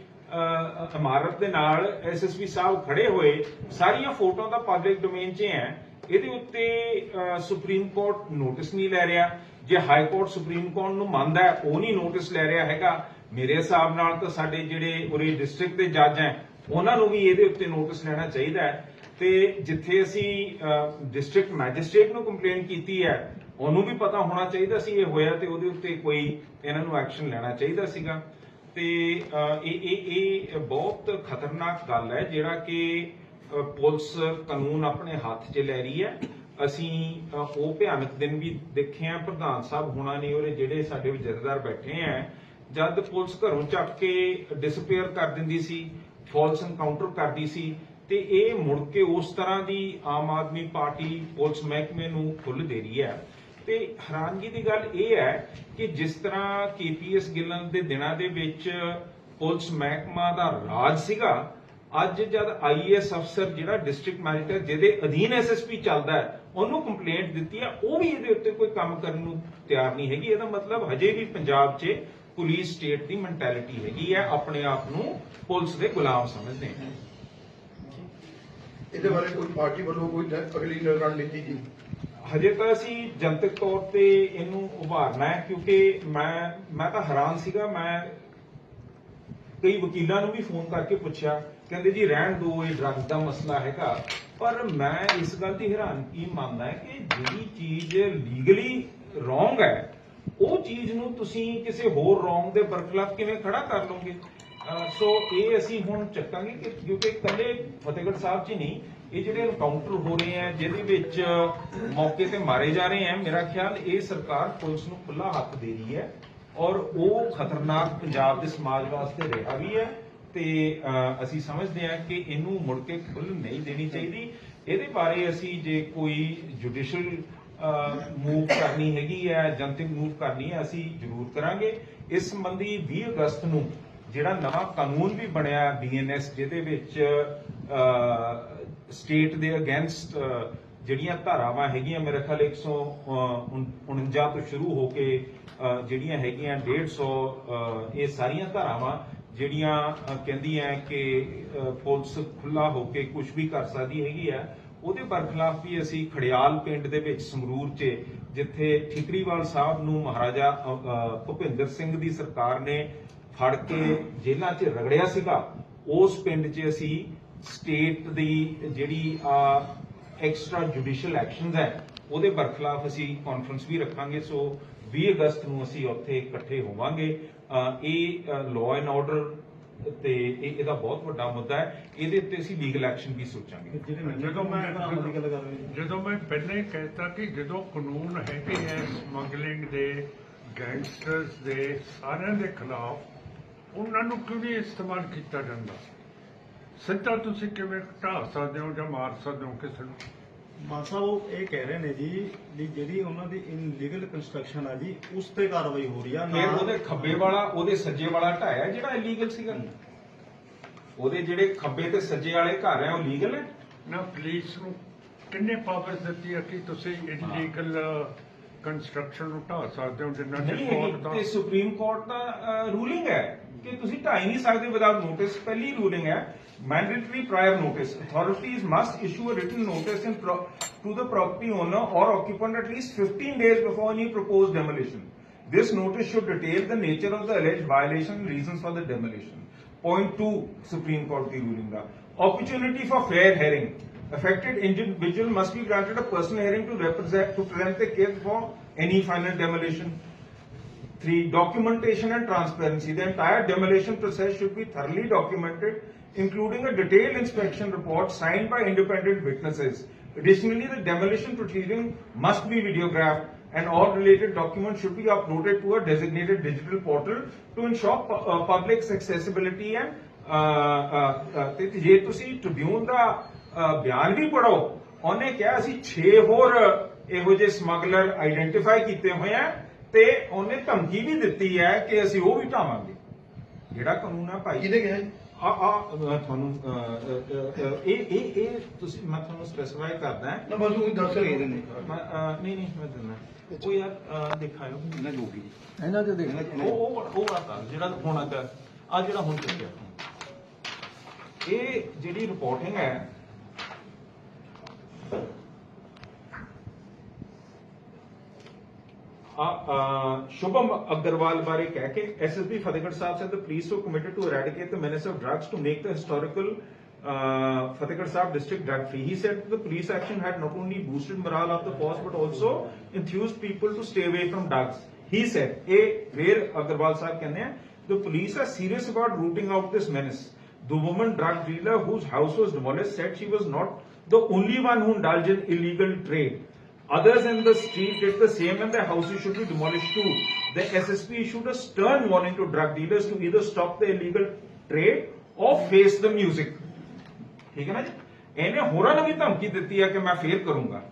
ਇਮਾਰਤ ਦੇ ਨਾਲ ਐਸਐਸਪੀ ਸਾਹਿਬ ਖੜੇ ਹੋਏ, ਸਾਰੀਆਂ ਫੋਟੋਆਂ ਦਾ ਪਬਲਿਕ ਡੋਮੇਨ 'ਚ ਹੈ। ਇਹਦੇ ਉੱਤੇ ਸੁਪਰੀਮ ਕੋਰਟ ਨੋਟਿਸ ਨਹੀਂ ਲੈ ਰਿਹਾ। ਜੇ ਹਾਈ ਕੋਰਟ ਸੁਪਰੀਮ ਕੋਰਟ ਨੂੰ ਮੰਨਦਾ ਉਹ ਨਹੀਂ ਨੋਟਿਸ ਲੈ ਰਿਹਾ ਹੈਗਾ, ਮੇਰੇ ਹਿਸਾਬ ਨਾਲ ਤਾਂ ਸਾਡੇ ਜਿਹੜੇ ਉਰੇ ਡਿਸਟ੍ਰਿਕਟ ਦੇ ਜੱਜ ਹੈ ਉਹਨਾਂ ਨੂੰ ਵੀ ਇਹਦੇ ਉੱਤੇ ਨੋਟਿਸ ਲੈਣਾ ਚਾਹੀਦਾ ਹੈ। ਤੇ ਜਿੱਥੇ ਅਸੀਂ ਡਿਸਟ੍ਰਿਕਟ ਮੈਜਿਸਟ੍ਰੇਟ ਨੂੰ ਕੰਪਲੇਂਟ ਕੀਤੀ ਹੈ ਉਹਨੂੰ ਵੀ ਪਤਾ ਹੋਣਾ ਚਾਹੀਦਾ ਸੀ ਇਹ ਹੋਇਆ, ਤੇ ਉਹਦੇ ਉੱਤੇ ਕੋਈ ਇਹਨਾਂ ਨੂੰ ਐਕਸ਼ਨ ਲੈਣਾ ਚਾਹੀਦਾ ਸੀਗਾ। ਤੇ ਇਹ ਬਹੁਤ ਖਤਰਨਾਕ ਗੱਲ ਹੈ ਜਿਹੜਾ ਕਿ ਪੁਲਿਸ ਕਾਨੂੰਨ ਆਪਣੇ ਹੱਥ 'ਚ ਲੈ ਰਹੀ ਹੈ। ਅਸੀਂ ਉਹ ਭਿਆਨਕ ਦਿਨ ਵੀ ਦੇਖੇ ਆ, ਪ੍ਰਧਾਨ ਸਾਹਿਬ ਹੋਣਾ ਨੇ ਉਹਦੇ ਜਿਹੜੇ ਸਾਡੇ ਜਥੇਦਾਰ ਬੈਠੇ ਆ, ਜਦ ਪੁਲਿਸ ਘਰੋਂ ਚੱਕ ਕੇ ਡਿਸਪੇਅਰ ਕਰ ਦਿੰਦੀ ਸੀ, ਫਾਲਸ ਐਨਕਾਊਂਟਰ ਕਰਦੀ ਸੀ, ਤੇ ਇਹ ਮੁੜ ਕੇ ਉਸ ਤਰ੍ਹਾਂ ਦੀ ਆਮ ਆਦਮੀ ਪਾਰਟੀ ਪੁਲਿਸ ਮਹਿਕਮੇ ਨੂੰ ਖੁੱਲ੍ਹ ਦੇ ਰਹੀ ਹੈ। ਤੇ ਹੈਰਾਨਗੀ ਦੀ ਗੱਲ ਇਹ ਹੈ ਕਿ ਜਿਸ ਤਰ੍ਹਾਂ ਕੇਪੀਐਸ ਗਿੱਲਨ ਦੇ ਦਿਨਾਂ ਦੇ ਵਿੱਚ ਪੁਲਿਸ ਮਹਿਕਮਾ ਦਾ ਰਾਜ ਸੀਗਾ, ਅੱਜ ਜਦ ਆਈਏਐਸ ਅਫਸਰ ਜਿਹੜਾ ਡਿਸਟ੍ਰਿਕਟ ਮੈਜਿਸਟਰੇਟ ਜਿਹਦੇ ਅਧੀਨ ਐਸਐਸਪੀ ਚੱਲਦਾ ਹੈ ਉਹਨੂੰ ਕੰਪਲੇਂਟ ਦਿੱਤੀ ਹੈ, ਉਹ ਵੀ ਇਹਦੇ ਉੱਤੇ ਕੋਈ ਕੰਮ ਕਰਨ ਨੂੰ ਤਿਆਰ ਨਹੀਂ ਹੈਗੀ। ਇਹਦਾ ਮਤਲਬ ਹਜੇ ਵੀ ਪੰਜਾਬ 'ਚ ਪੁਲਿਸ ਸਟੇਟ ਦੀ ਮੈਂਟੈਲਿਟੀ ਹੈਗੀ ਹੈ, ਆਪਣੇ ਆਪ ਨੂੰ ਪੁਲਿਸ ਦੇ ਗੁਲਾਮ ਸਮਝਦੇ ਹੈ। ਇਹਦੇ ਬਾਰੇ ਕੋਈ ਪਾਰਟੀ ਵੱਲੋਂ ਕੋਈ ਅਗਲੀ ਰਣਨੀਤੀ ਜੀ? ਹਜੇ ਤਾਂ ਅਸੀਂ ਜਨਤਕ ਤੌਰ ਤੇ ਇਹਨੂੰ ਉਭਾਰਨਾ ਹੈ, ਕਿਉਂਕਿ ਮੈਂ ਤਾਂ ਹੈਰਾਨ ਸੀਗਾ। ਮੈਂ ਕਈ ਵਕੀਲਾਂ ਨੂੰ ਵੀ ਫੋਨ ਕਰਕੇ ਪੁੱਛਿਆ, ਕਹਿੰਦੇ ਜੀ ਰਹਿਣ ਦਿਓ, ਇਹ ਡਰੱਗ ਦਾ ਮਸਲਾ ਹੈਗਾ। ਪਰ ਮੈਂ ਇਸ ਗੱਲ ਦੀ ਹੈਰਾਨਗੀ ਮੰਨਦਾ ਕਿ ਜਿਹੜੀ ਚੀਜ਼ ਲੀਗਲੀ ਰੋਂਗ ਹੈ ਉਹ ਚੀਜ਼ ਨੂੰ ਤੁਸੀਂ ਕਿਸੇ ਹੋਰ ਰੋਂਗ ਦੇ ਬਰਖਲਾਫ ਕਿਵੇਂ ਖੜਾ ਕਰ ਲਓਗੇ? ਸੋ ਇਹ ਅਸੀਂ ਹੁਣ ਚੱਕਾਂਗੇ ਕਿ ਕਿਉਂਕਿ ਇਕੱਲੇ ਫਤਿਹਗੜ੍ਹ ਸਾਹਿਬ 'ਚ ਹੀ ਨਹੀਂ, ਇਹ ਜਿਹੜੇ ਐਨਕਾਊਂਟਰ ਹੋ ਰਹੇ ਆ ਜਿਹਦੇ ਵਿੱਚ ਮੌਕੇ ਤੇ ਮਾਰੇ ਜਾ ਰਹੇ ਆ, ਮੇਰਾ ਖਿਆਲ ਇਹ ਸਰਕਾਰ ਪੁਲਿਸ ਨੂੰ ਖੁੱਲਾ ਹੱਥ ਦੇ ਰਹੀ ਹੈ ਔਰ ਉਹ ਖਤਰਨਾਕ ਪੰਜਾਬ ਦੇ ਸਮਾਜ ਵਾਸਤੇ ਰਿਹਾ ਵੀ ਹੈ। ਤੇ ਅਸੀਂ ਸਮਝਦੇ ਹਾਂ ਕਿ ਇਹਨੂੰ ਮੁੜ ਕੇ ਖੁੱਲ੍ਹ ਨਹੀਂ ਦੇਣੀ ਚਾਹੀਦੀ। ਇਹਦੇ ਬਾਰੇ ਅਸੀਂ ਜੇ ਕੋਈ ਜੁਡੀਸ਼ੀਅਲ ਮੂਵ ਕਰਨੀ ਹੈਗੀ ਹੈ, ਜਨਤਕ ਮੂਵ ਕਰਨੀ ਹੈ, ਅਸੀਂ ਜ਼ਰੂਰ ਕਰਾਂਗੇ। ਇਸ ਸੰਬੰਧੀ 20 ਅਗਸਤ ਨੂੰ ਜਿਹੜਾ ਨਵਾਂ ਕਾਨੂੰਨ ਵੀ ਬਣਿਆ BNS, ਜਿਹਦੇ ਵਿੱਚ ਸਟੇਟ ਦੇ ਅਗੇਂਸਟ ਜਿਹੜੀਆਂ ਧਾਰਾਵਾਂ ਹੈਗੀਆਂ, ਮੇਰੇ ਖਿਆਲ 149 ਤੋਂ ਸ਼ੁਰੂ ਹੋ ਕੇ ਜਿਹੜੀਆਂ ਹੈਗੀਆਂ 150, ਇਹ ਸਾਰੀਆਂ ਧਾਰਾਵਾਂ ਜਿਹੜੀਆਂ ਕਹਿੰਦੀਆਂ ਕਿ ਪੁਲਿਸ ਖੁੱਲਾ ਹੋ ਕੇ ਕੁਝ ਵੀ ਕਰ ਸਕਦੀ ਹੈਗੀ ਆ, ਉਹਦੇ ਬਰਖਲਾਫ ਵੀ ਅਸੀਂ ਖੜਿਆਲ ਪਿੰਡ ਦੇ ਵਿੱਚ ਸੰਗਰੂਰ 'ਚ ਜਿੱਥੇ ਠੀਕਰੀਵਾਲ ਸਾਹਿਬ ਨੂੰ ਮਹਾਰਾਜਾ ਭੁਪਿੰਦਰ ਸਿੰਘ ਦੀ ਸਰਕਾਰ ਨੇ ਫੜ ਕੇ ਜੇਲ੍ਹਾਂ 'ਚ ਰਗੜਿਆ ਸੀਗਾ, ਉਸ ਪਿੰਡ 'ਚ ਅਸੀਂ ਸਟੇਟ ਦੀ ਜਿਹੜੀ ਐਕਸਟਰਾ ਜੁਡੀਸ਼ੀਅਲ ਐਕਸ਼ਨਸ ਹੈ ਉਹਦੇ ਬਰਖਲਾਫ ਅਸੀਂ ਕਾਨਫਰੰਸ ਵੀ ਰੱਖਾਂਗੇ। ਸੋ 20 ਅਗਸਤ ਨੂੰ ਅਸੀਂ ਉੱਥੇ ਇਕੱਠੇ ਹੋਵਾਂਗੇ। ਇਹ ਲਾਅ ਐਂਡ ਆਰਡਰ ਤੇ ਇਹਦਾ ਬਹੁਤ ਵੱਡਾ ਮੁੱਦਾ ਹੈ, ਇਹਦੇ ਉੱਤੇ ਅਸੀਂ ਲੀਗਲ ਐਕਸ਼ਨ ਵੀ ਸੋਚਾਂਗੇ। ਜਦੋਂ ਮੈਂ ਪਹਿਲਾਂ ਹੀ ਕਹਿਤਾ ਕਿ ਜਦੋਂ ਕਾਨੂੰਨ ਹੈਗੇ ਹੈ ਸਮਗਲਿੰਗ ਦੇ, ਗੈਂਗਸਟਰਸ ਦੇ, ਸਾਰਿਆਂ ਦੇ ਖਿਲਾਫ, ਉਹਨਾਂ ਨੂੰ ਕਿਉਂ ਨਹੀਂ ਇਸਤੇਮਾਲ ਕੀਤਾ ਜਾਂਦਾ? ਸਿੱਧਾ ਤੁਸੀਂ ਕਿਵੇਂ ਢਾਹ ਸਕਦੇ ਹੋ ਜਾਂ ਮਾਰ ਸਕਦੇ ਹੋ ਕਿਸੇ ਨੂੰ? ਮਾਨ ਸਾਹਿਬ ਉਹ ਇਹ ਕਹਿ ਰਹੇ ਨੇ ਜੀ ਵੀ ਜਿਹੜੀ ਉਹਨਾਂ ਦੀ ਇਨਲੀਗਲ ਕੰਸਟਰਕਸ਼ਨ ਆ ਜੀ ਉਸ ਤੇ ਕਾਰਵਾਈ ਹੋ ਰਹੀ ਆ। ਫਿਰ ਉਹਦੇ ਖੱਬੇ ਵਾਲਾ ਉਹਦੇ ਸੱਜੇ ਵਾਲਾ ਢਾਇਆ ਜਿਹੜਾ ਇਲੀਗਲ ਸੀਗਾ। ਉਹਦੇ ਜਿਹੜੇ ਖੱਬੇ ਤੇ ਸੱਜੇ ਵਾਲੇ ਘਰ ਹੈ ਉਹ ਲੀਗਲ ਹੈ ਨਾ। ਪੁਲਿਸ ਨੂੰ ਕਿੰਨੇ ਪਾਵਰ ਦਿੱਤੀ ਹੈ ਕਿ ਤੁਸੀਂ ਇਲੀਗਲ ਕੰਸਟਰਕਸ਼ਨ ਨੂੰ ਢਾਹ ਸਕਦੇ ਹੋ? ਜਿੰਨਾ ਨਹੀਂ ਚਿਰ ਹੈਗੀ ਕੋਰਟ ਦਾ ਤੇ ਸੁਪਰੀਮ ਕੋਰਟ ਦਾ ਰੂਲਿੰਗ ਹੈ ਕਿ ਤੁਸੀਂ ਢਾਹ ਹੀ ਨਹੀਂ ਸਕਦੇ ਵਿਦਆਊਟ ਨੋਟਿਸ। ਪਹਿਲੀ ਰੂਲਿੰਗ ਹੈ mandatory prior notice. Authorities must issue a written notice to the property owner or occupant at least 15 days before any proposed demolition. This notice should detail the nature of the alleged violation and reasons for the demolition. Point 2, Supreme Court की ruling da. Opportunity for fair hearing. Affected individual must be granted a personal hearing to present the case for any final demolition. 3, documentation and transparency. The entire demolition process should be thoroughly documented, including a detailed inspection report signed by independent witnesses. Additionally, the demolition proceeding must be videographed and all related documents should be uploaded to a designated digital portal to ensure public's accessibility and ਤੇ ਜੇ ਤੁਸੀਂ Tribune ਦਾ ਬਿਆਨ ਵੀ ਪੜੋ, ਉਹਨੇ ਕਿਹਾ ਅਸੀਂ 6 ਹੋਰ ਇਹੋ ਜਿਹੇ ਸਮਗਲਰ ਆਈਡੈਂਟੀਫਾਈ ਕੀਤੇ ਹੋਏ ਆ ਤੇ ਉਹਨੇ ਧਮਕੀ ਵੀ ਦਿੱਤੀ ਹੈ ਕਿ ਅਸੀਂ ਉਹ ਵੀ ਢਾਵਾਂਗੇ। ਜਿਹੜਾ ਕਾਨੂੰਨ ਹੈ ਭਾਈ ਕਿਹਦੇ ਗਿਆ ਜੀ? ਮੈਂ ਤੁਹਾਨੂੰ ਇਹ ਤੁਸੀਂ ਮੈਂ ਤੁਹਾਨੂੰ ਸਪੈਸੀਫਾਈ ਕਰਦਾ ਹੈ। ਨਾ ਬਸ ਉਹ ਦੱਸ ਰਹੇ ਨੇ। ਨਹੀਂ ਮੈਂ ਦਿੰਦਾ ਉਹ ਯਾਰ ਦਿਖਾਇਓ ਇਹਨਾਂ ਜੋਗੀ ਜੀ ਇਹਨਾਂ ਦੇ ਦੇਖਣਾ ਉਹ ਆਤਾ ਜਿਹੜਾ ਹੋਣਾ ਚਾਹੀਦਾ ਆ ਜਿਹੜਾ ਹੁਣ ਚੱਲਿਆ। ਇਹ ਜਿਹੜੀ ਰਿਪੋਰਟਿੰਗ ਹੈ Shubham Agarwal ਬਾਰੇ ਕਹਿ ਕੇ SSP Fatehgarh Sahib said the police were committed to eradicate the menace of drugs to make the historical Fatehgarh Sahib district drug free. He said the police action had not only boosted morale of the force but also enthused people to stay away from drugs. He said, where Agarwal Sahib ਕਹਿੰਦੇ the police are serious about rooting out this menace. The woman drug dealer whose house was demolished said she was not the only one who indulged in illegal trade. Others in the street did the same and their houses should be demolished too. The SSP issued a stern warning to drug dealers to either stop the illegal trade or face the music. ठीक है ना जी? ਇਹਨੇ ਹੋਰਾਂ ਨੂੰ ਵੀ ਧਮਕੀ ਦਿੱਤੀ ਹੈ ਕਿ ਮੈਂ ਫੇਰ ਕਰੂੰਗਾ,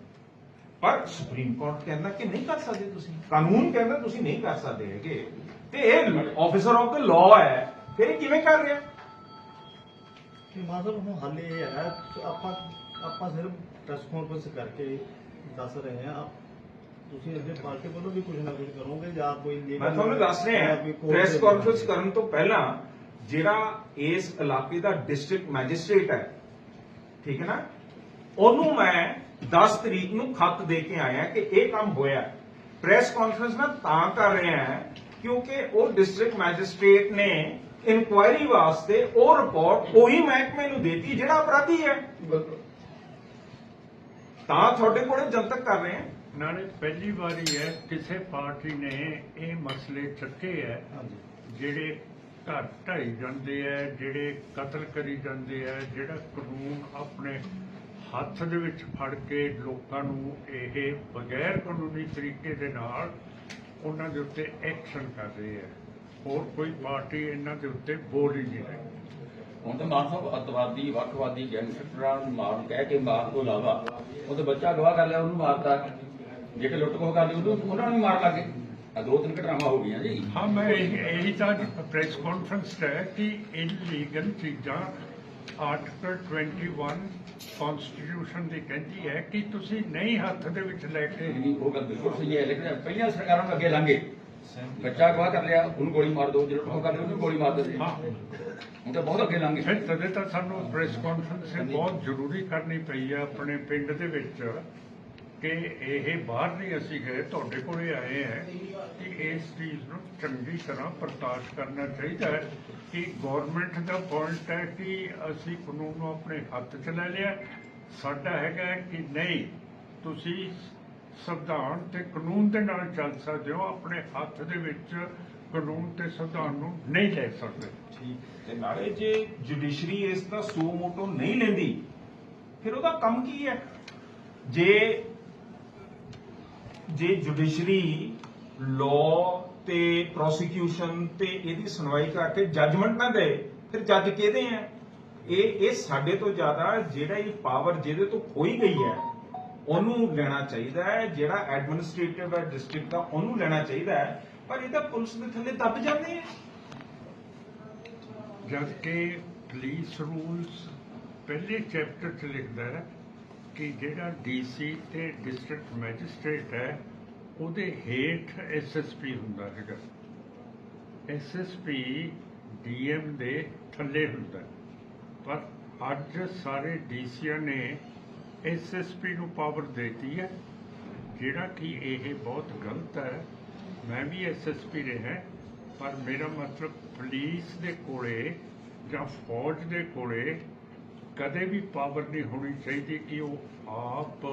ਪਰ ਸੁਪਰੀਮ ਕੋਰਟ ਕਹਿੰਦਾ ਕਿ ਨਹੀਂ ਕਰ ਸਕਦੇ ਤੁਸੀਂ, ਕਾਨੂੰਨ ਕਹਿੰਦਾ ਤੁਸੀਂ ਨਹੀਂ ਕਰ ਸਕਦੇ ਹੈਗੇ, ਤੇ ਇਹ ਆਫੀਸਰ ਆਫ ਦ ਲਾਅ ਹੈ, ਫਿਰ ਇਹ ਕਿਵੇਂ ਕਰ ਰਿਹਾ? ਮਾਨ ਸਾਹਿਬ ਹੁਣ ਹੱਲ ਇਹ ਹੈ ਆਪਾਂ ਸਿਰਫ ਪ੍ਰੈਸ ਕਾਨਫਰੰਸ ਕਰਕੇ ਦੱਸ ਰਹੇ ਹਾਂ। ਤੁਸੀਂ ਅੱਗੇ ਪਾਰਟੀ ਵੱਲੋਂ ਵੀ ਕੁਝ ਨਾ ਕੁਝ ਕਰੋਗੇ ਜਾਂ ਕੋਈ ਮੈਂ ਤੁਹਾਨੂੰ ਦੱਸ ਰਿਹਾ ਪ੍ਰੈਸ ਕਾਨਫਰੰਸ ਕਰਨ ਤੋਂ ਪਹਿਲਾਂ ਜਿਹੜਾ ਇਸ ਇਲਾਕੇ ਦਾ ਡਿਸਟ੍ਰਿਕਟ ਮੈਜਿਸਟ੍ਰੇਟ ਹੈ, ਠੀਕ ਹੈ ਨਾ, ਉਹਨੂੰ ਮੈਂ 10 ਤਰੀਕ ਨੂੰ ਖੱਤ ਦੇ ਕੇ ਆਇਆ ਕਿ ਇਹ ਕੰਮ ਹੋਇਆ। ਪ੍ਰੈਸ ਕਾਨਫਰੰਸ ਮੈਂ ਤਾਂ ਕਰ ਰਿਹਾ ਹਾਂ ਕਿਉਂਕਿ ਉਹ ਡਿਸਟ੍ਰਿਕਟ ਮੈਜਿਸਟ੍ਰੇਟ ਨੇ ਇਨਕੁਆਇਰੀ ਵਾਸਤੇ ਉਹ ਰਿਪੋਰਟ ਉਹੀ ਮਹਿਕਮੇ ਨੂੰ ਦੇਤੀ ਜਿਹੜਾ ਅਪਰਾਧੀ ਹੈ, ਤਾਂ ਤੁਹਾਡੇ ਕੋਲੇ ਜਨਤਕ ਕਰ ਰਹੇ ਹਾਂ। ਨਾਲੇ ਪਹਿਲੀ ਵਾਰੀ ਹੈ ਕਿਸੇ ਪਾਰਟੀ ਨੇ ਇਹ ਮਸਲੇ ਚੱਕੇ ਹੈ, ਜਿਹੜੇ ਘਰ ਢਾਈ ਜਾਂਦੇ ਹੈ, ਜਿਹੜੇ ਕਤਲ ਕਰੀ ਜਾਂਦੇ ਹੈ, ਜਿਹੜਾ ਕਾਨੂੰਨ ਆਪਣੇ ਹੱਥ ਦੇ ਵਿੱਚ ਫੜ ਕੇ ਲੋਕਾਂ ਨੂੰ ਇਹ ਬਗੈਰ ਕਾਨੂੰਨੀ ਤਰੀਕੇ ਦੇ ਨਾਲ ਉਹਨਾਂ ਦੇ ਉੱਤੇ ਐਕਸ਼ਨ ਕਰ ਰਹੇ ਹੈ। ਹੋਰ ਕੋਈ ਪਾਰਟੀ ਇਹਨਾਂ ਦੇ ਉੱਤੇ ਬੋਲ ਹੀ ਨਹੀਂ ਰਹੀ। ਹੁਣ ਤਾਂ ਮਾਨ ਸਾਹਿਬ ਅੱਤਵਾਦੀ ਵੱਖਵਾਦੀ ਗੈਂਗਸਟਰਾਂ ਨੂੰ ਮਾਰਨ ਕਹਿ ਕੇ ਮਾਰਨ ਤੋਂ ਇਲਾਵਾ ਉਹ ਤੇ ਬੱਚਾ ਅਗਵਾ ਕਰ ਲਿਆ ਉਹਨੂੰ ਮਾਰਤਾ, ਜਿਹੜੇ ਲੁੱਟ ਖੋਹ ਕਰ ਲਈ ਉਹਨਾਂ ਨੂੰ ਵੀ ਮਾਰ ਲੱਗੇ। ਆ 2-3 ਘਟਨਾਵਾਂ ਹੋ ਗਈਆਂ ਜੀ। ਹਾਂ, ਮੈਂ ਇਹੀ ਤਾਂ ਪ੍ਰੈਸ ਕਾਨਫਰੰਸ ਹੈ ਕਿ ਇਲੀਗਲ ਚੀਜ਼ਾਂ ਆਰਟੀਕਲ 21 ਕਨਸਟੀਟਿਊਸ਼ਨ ਦੀ ਕਹਿੰਦੀ ਹੈ ਕਿ ਤੁਸੀਂ ਨਹੀਂ ਹੱਥ ਦੇ ਵਿੱਚ ਲੈ ਕੇ। ਉਹ ਗੱਲ ਬਿਲਕੁਲ ਸਹੀ ਹੈ, ਲੇਕਿਨ ਪਹਿਲੀਆਂ ਸਰਕਾਰਾਂ ਨੂੰ ਅੱਗੇ ਲੰਘੇ ਬੱਚਾ ਅਗਵਾ ਕਰ ਲਿਆ ਉਹਨੂੰ ਗੋਲੀ ਮਾਰ ਦਿਓ, ਜਿਹੜਾ ਲੁੱਟ ਕਰ ਲਿਆ ਉਹਨੂੰ ਗੋਲੀ ਮਾਰ ਦਿਓ। ਹਾਂ ਹੁਣ ਤਾਂ ਬਹੁਤ ਅੱਗੇ ਲੰਘ ਗਏ। ਫਿਰ ਤਦੇ ਤਾਂ ਸਾਨੂੰ ਪ੍ਰੈਸ ਕਾਨਫਰੰਸ ਬਹੁਤ ਜ਼ਰੂਰੀ ਕਰਨੀ ਪਈ ਹੈ ਆਪਣੇ ਪਿੰਡ ਦੇ ਵਿੱਚ ਕਿ ਇਹ ਬਾਹਰ ਨਹੀਂ ਅਸੀਂ ਗਏ, ਤੁਹਾਡੇ ਕੋਲੇ ਆਏ ਹੈ ਕਿ ਇਸ ਚੀਜ਼ ਨੂੰ ਚੰਗੀ ਤਰ੍ਹਾਂ ਪ੍ਰਕਾਸ਼ ਕਰਨਾ ਚਾਹੀਦਾ ਹੈ ਕਿ ਗਵਰਨਮੈਂਟ ਦਾ ਪੁਆਇੰਟ ਹੈ ਕਿ ਅਸੀਂ ਕਾਨੂੰਨ ਨੂੰ ਆਪਣੇ ਹੱਥ 'ਚ ਲੈ ਲਿਆ। ਸਾਡਾ ਹੈਗਾ ਕਿ ਨਹੀਂ, ਤੁਸੀਂ ਸੰਵਿਧਾਨ ਤੇ ਕਾਨੂੰਨ ਦੇ ਨਾਲ ਚੱਲ ਸਕਦੇ ਹੋ, ਆਪਣੇ ਹੱਥ ਦੇ ਵਿੱਚ ਕਾਨੂੰਨ ਤੇ ਸੰਵਿਧਾਨ ਨੂੰ ਨਹੀਂ ਲੈ ਸਕਦੇ। ਠੀਕ। ਤੇ ਨਾਲੇ ਜੇ ਜੁਡੀਸ਼ਰੀ ਇਸ ਦਾ ਸੋ ਮੋਟੋ ਨਹੀਂ ਲੈਂਦੀ ਫਿਰ ਉਹਦਾ ਕੰਮ ਕੀ ਹੈ? ਜੇ ਜੁਡੀਸ਼ਰੀ ਲਾਅ ਤੇ ਪ੍ਰੋਸੀਕਿਊਸ਼ਨ ਤੇ ਇਹਦੀ ਸੁਣਵਾਈ ਕਰਕੇ ਜੱਜਮੈਂਟ ਨਾ ਦੇ ਫਿਰ ਜੱਜ ਕਿਹਦੇ ਆ? ਇਹ ਸਾਡੇ ਤੋਂ ਜ਼ਿਆਦਾ ਜਿਹੜਾ ਇਹ ਪਾਵਰ ਜਿਹਦੇ ਤੋਂ ਖੋਈ ਗਈ ਹੈ ਉਹਨੂੰ ਲੈਣਾ ਚਾਹੀਦਾ ਹੈ, ਜਿਹੜਾ ਐਡਮਿਨਿਸਟ੍ਰੇਟਿਵ ਹੈ ਡਿਸਟ੍ਰਿਕਟ ਦਾ ਉਹਨੂੰ ਲੈਣਾ ਚਾਹੀਦਾ ਹੈ, ਪਰ ਇਹਦਾ ਪੁਲਿਸ ਦੇ ਥੱਲੇ ਦੱਬ ਜਾਂਦੇ ਆ। ਜਦ ਕਿ ਪੁਲਿਸ ਰੂਲਸ ਪਹਿਲੇ ਚੈਪਟਰ 'ਚ ਲਿਖਦਾ ਹੈ ਕਿ ਜਿਹੜਾ ਡੀਸੀ ਤੇ ਡਿਸਟ੍ਰਿਕਟ ਮੈਜਿਸਟ੍ਰੇਟ ਹੈ ਉਹਦੇ ਹੇਠ ਐਸਐਸਪੀ ਹੁੰਦਾ ਹੈਗਾ। ਐਸਐਸਪੀ ਡੀਐਮ ਦੇ ਥੱਲੇ ਹੁੰਦਾ, ਪਰ ਅੱਜ ਸਾਰੇ ਡੀਸੀਆਂ ਨੇ ਐਸਐਸਪੀ ਨੂੰ ਪਾਵਰ ਦੇਤੀ ਹੈ, ਜਿਹੜਾ ਕਿ ਇਹ ਬਹੁਤ ਗਲਤ ਹੈ। ਮੈਂ ਵੀ ਐਸਐਸਪੀ ਰਿਹਾ, ਪਰ ਮੇਰਾ ਮਤਲਬ ਪੁਲਿਸ ਦੇ ਕੋਲੇ ਜਾਂ ਫੌਜ ਦੇ ਕੋਲੇ ਕਦੇ ਵੀ ਪਾਵਰ ਨਹੀਂ ਹੋਣੀ ਚਾਹੀਦੀ ਕਿ ਉਹ ਆਪ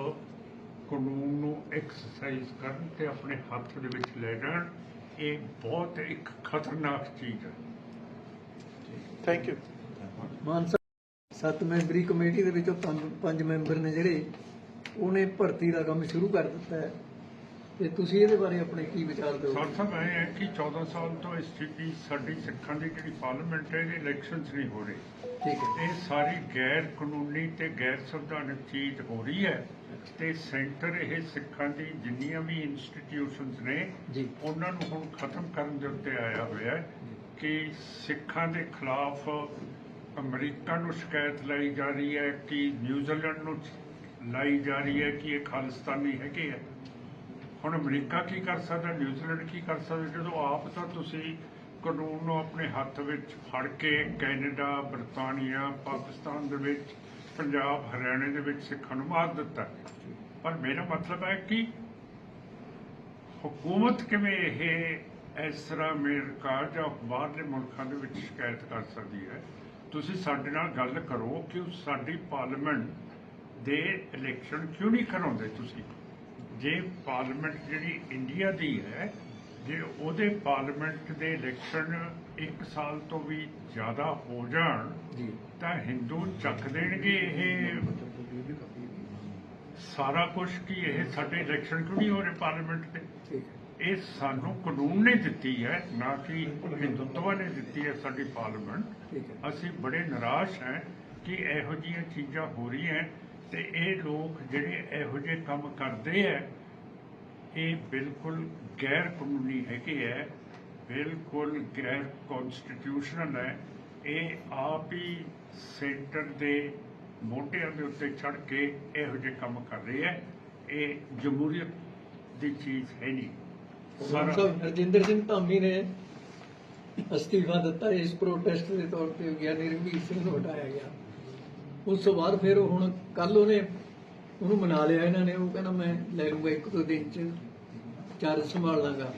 ਕਾਨੂੰਨ ਨੂੰ ਐਕਸਰਸਾਈਜ਼ ਕਰਨ ਤੇ ਆਪਣੇ ਹੱਥ ਦੇ ਵਿੱਚ ਲੈ ਜਾਣ। ਇਹ ਬਹੁਤ ਇੱਕ ਖਤਰਨਾਕ ਚੀਜ਼ ਹੈ। Thank you. ਮਾਨ ਸਾਹਿਬ 7 ਮੈਂਬਰੀ ਕਮੇਟੀ ਦੇ ਵਿੱਚੋਂ 5 ਮੈਂਬਰ ਨੇ ਜਿਹੜੇ ਉਹਨੇ ਭਰਤੀ ਦਾ ਕੰਮ ਸ਼ੁਰੂ ਕਰ ਦਿੱਤਾ ਹੈ, ਤੇ ਤੁਸੀਂ ਇਹਦੇ ਬਾਰੇ ਆਪਣੇ ਕੀ ਵਿਚਾਰ ਦਿਓ? ਸਰ ਸਾਹਿਬ ਇਹ ਹੈ ਕਿ 14 ਸਾਲ ਤੋਂ ਇਸ ਸਥਿਤੀ ਸਾਡੀ ਸਿੱਖਾਂ ਦੀ ਜਿਹੜੀ ਪਾਰਲੀਮੈਂਟ ਹੈ ਇਹਦੇ ਇਲੈਕਸ਼ਨਸ ਨਹੀਂ ਹੋ ਰਹੇ। ਠੀਕ ਹੈ। ਇਹ ਸਾਰੀ ਗੈਰ ਕਾਨੂੰਨੀ ਤੇ ਗੈਰ ਸੰਵਿਧਾਨਕ ਚੀਜ਼ ਹੋ ਰਹੀ ਹੈ ਤੇ ਸੈਂਟਰ ਇਹ ਸਿੱਖਾਂ ਦੀ ਜਿੰਨੀਆਂ ਵੀ ਇੰਸਟੀਟਿਊਸ਼ਨਸ ਨੇ ਜੀ। ਉਹਨਾਂ ਨੂੰ ਹੁਣ ਖਤਮ ਕਰਨ ਦੇ ਉੱਤੇ ਆਇਆ ਹੋਇਆ ਹੈ ਕਿ ਸਿੱਖਾਂ ਦੇ ਖਿਲਾਫ ਅਮਰੀਕਾ ਨੂੰ ਸ਼ਿਕਾਇਤ ਲਾਈ ਜਾ ਰਹੀ ਹੈ ਕਿ ਨਿਊਜ਼ੀਲੈਂਡ ਨੂੰ ਲਾਈ ਜਾ ਰਹੀ ਹੈ ਕਿ ਇਹ ਖਾਲਿਸਤਾਨੀ ਹੈਗੇ ਆ। ਹੁਣ ਅਮਰੀਕਾ ਕੀ ਕਰ ਸਕਦਾ, ਨਿਊਜ਼ੀਲੈਂਡ ਕੀ ਕਰ ਸਕਦਾ, ਜਦੋਂ ਆਪ ਤਾਂ ਤੁਸੀਂ ਕਾਨੂੰਨ ਨੂੰ ਆਪਣੇ ਹੱਥ ਵਿੱਚ ਫੜ ਕੇ ਕੈਨੇਡਾ, ਬਰਤਾਨੀਆ, ਪਾਕਿਸਤਾਨ ਦੇ ਵਿੱਚ, ਪੰਜਾਬ, ਹਰਿਆਣੇ ਦੇ ਵਿੱਚ ਸਿੱਖਾਂ ਨੂੰ ਮਾਰ ਦਿੱਤਾ। ਪਰ ਮੇਰਾ ਮਤਲਬ ਹੈ ਕਿ ਹੁਕੂਮਤ ਕਿਵੇਂ ਇਹ ਇਸ ਤਰ੍ਹਾਂ ਅਮਰੀਕਾ ਜਾਂ ਬਾਹਰਲੇ ਮੁਲਕਾਂ ਦੇ ਵਿੱਚ ਸ਼ਿਕਾਇਤ ਕਰ ਸਕਦੀ ਹੈ? ਤੁਸੀਂ ਸਾਡੇ ਨਾਲ ਗੱਲ ਕਰੋ ਕਿ ਸਾਡੀ ਪਾਰਲੀਮੈਂਟ ਦੇ ਇਲੈਕਸ਼ਨ ਕਿਉਂ ਨਹੀਂ ਕਰਾਉਂਦੇ ਤੁਸੀਂ? ਜੇ ਪਾਰਲੀਮੈਂਟ ਜਿਹੜੀ ਇੰਡੀਆ ਦੀ ਹੈ, ਜੇ ਉਹਦੇ ਪਾਰਲੀਮੈਂਟ ਦੇ ਇਲੈਕਸ਼ਨ 1 ਸਾਲ ਤੋਂ ਵੀ ਜ਼ਿਆਦਾ ਹੋ ਜਾਣ ਤਾਂ ਹਿੰਦੂ ਚੱਕ ਦੇਣਗੇ ਇਹ ਸਾਰਾ ਕੁਝ ਕਿ ਇਹ ਸਾਡੇ ਇਲੈਕਸ਼ਨ ਕਿਉਂ ਨਹੀਂ ਹੋ ਰਹੇ ਪਾਰਲੀਮੈਂਟ ਦੇ। ਇਹ ਸਾਨੂੰ ਕਾਨੂੰਨ ਨੇ ਦਿੱਤੀ ਹੈ, ਨਾ ਕਿ ਹਿੰਦੂਤਵਾ ਨੇ ਦਿੱਤੀ ਹੈ ਸਾਡੀ ਪਾਰਲੀਮੈਂਟ। ਅਸੀਂ ਬੜੇ ਨਿਰਾਸ਼ ਹਾਂ ਕਿ ਇਹੋ ਜਿਹੀਆਂ ਚੀਜ਼ਾਂ ਹੋ ਰਹੀਆਂ ਤੇ ਇਹ ਲੋਕ ਜਿਹੜੇ ਇਹੋ ਜਿਹੇ ਕੰਮ ਕਰਦੇ ਹੈ ਇਹ ਬਿਲਕੁਲ ਗੈਰ ਕਾਨੂੰਨੀ ਹੈਗੇ ਹੈ, ਬਿਲਕੁਲ ਗੈਰ ਕਨਸਟੀਟਿਊਸ਼ਨਲ ਹੈ। ਇਹ ਆਪ ਹੀ ਸੈਂਟਰ ਦੇ ਮੋਢਿਆਂ ਦੇ ਉੱਤੇ ਚੜ੍ਹ ਕੇ ਇਹੋ ਜਿਹੇ ਕੰਮ ਕਰ ਰਹੇ ਹੈ। ਇਹ ਜਮਹੂਰੀਅਤ ਦੀ ਚੀਜ਼ ਹੈ ਨਹੀਂ। ਮਾਨ ਸਾਹਿਬ ਹਰਜਿੰਦਰ ਸਿੰਘ ਧਾਮੀ ਨੇ ਅਸਤੀਫਾ ਦਿੱਤਾ ਇਸ ਪ੍ਰੋਟੈਸਟ ਦੇ ਤੌਰ ਤੇ, ਗਿਆਨੀ ਰਘਬੀਰ ਸਿੰਘ ਨੂੰ ਹਟਾਇਆ ਗਿਆ। ਉਸ ਤੋਂ ਬਾਅਦ ਫਿਰ ਹੁਣ ਕੱਲ ਉਹਨੂੰ ਮਨਾ ਲਿਆ ਇਹਨਾਂ ਨੇ, ਉਹ ਕਹਿੰਦਾ ਮੈਂ ਲੈ ਲੂੰਗਾ 1-2 ਦਿਨ ਚ ਚਾਰਜ ਸੰਭਾਲ ਲਾਂਗਾ।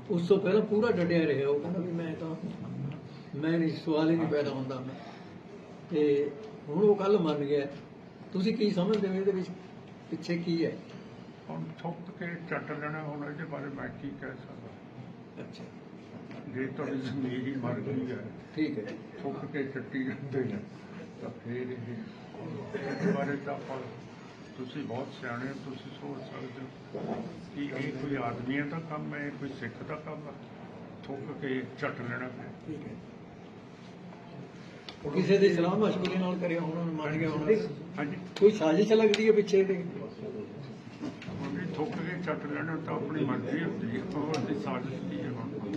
ਉਸ ਤੋਂ ਪਹਿਲਾਂ ਪੂਰਾ ਡਟਿਆ ਰਿਹਾ, ਉਹ ਕਹਿੰਦਾ ਵੀ ਮੈਂ ਨਹੀਂ, ਸਵਾਲ ਹੀ ਨਹੀਂ ਪੈਦਾ ਹੁੰਦਾ ਮੈਂ। ਤੇ ਹੁਣ ਉਹ ਕੱਲ ਮੰਨ ਗਿਆ। ਤੁਸੀਂ ਕੀ ਸਮਝਦੇ ਹੋ ਇਹਦੇ ਵਿੱਚ ਪਿੱਛੇ ਕੀ ਹੈ? ਹੁਣ ਥੁੱਕ ਕੇ ਚੱਟ ਲੈਣਾ, ਹੁਣ ਇਹਦੇ ਬਾਰੇ ਮੈਂ ਕੀ ਕਹਿ ਸਕਦਾ? ਅੱਛਾ, ਜੇ ਤੁਹਾਡੀ ਜ਼ਿੰਦਗੀ ਮਰ ਗਈ ਹੈ, ਠੀਕ ਹੈ। ਥੁੱਕ ਕੇ ਚੱਟੀ ਜਾਂਦੇ ਨੇ ਤਾਂ ਫਿਰ ਇਹਦੇ ਬਾਰੇ ਤਾਂ ਆਪਾਂ ਤੁਸੀਂ ਬਹੁਤ ਸਿਆਣੇ ਹੋ, ਤੁਸੀਂ ਸੋਚ ਸਕਦੇ ਹੋ ਕਿ ਇਹ ਕੋਈ ਆਦਮੀਆਂ ਦਾ ਕੰਮ ਹੈ, ਕੋਈ ਸਿੱਖ ਦਾ ਕੰਮ ਹੈ ਥੁੱਕ ਕੇ ਚੱਟ ਲੈਣਾ। ਠੀਕ ਹੈ। ਕਿਸੇ ਦੀ ਸਲਾਹ ਮਸ਼ਵਰੇ ਨਾਲ ਕਰਿਆ ਉਹਨਾਂ ਨੂੰ ਮੰਨ ਗਿਆ ਹੋਣਾ। ਹਾਂਜੀ, ਕੋਈ ਸਾਜ਼ਿਸ਼ ਲੱਗਦੀ ਹੈ ਪਿੱਛੇ ਤੇ? ਉਹਨੇ ਥੁੱਕ ਕੇ ਚੱਟ ਲੈਣਾ ਤਾਂ ਆਪਣੀ ਮਰਜ਼ੀ ਹੁੰਦੀ ਹੈ, ਉਹਦੀ ਸਾਜ਼ਿਸ਼ ਕੀ ਹੈ?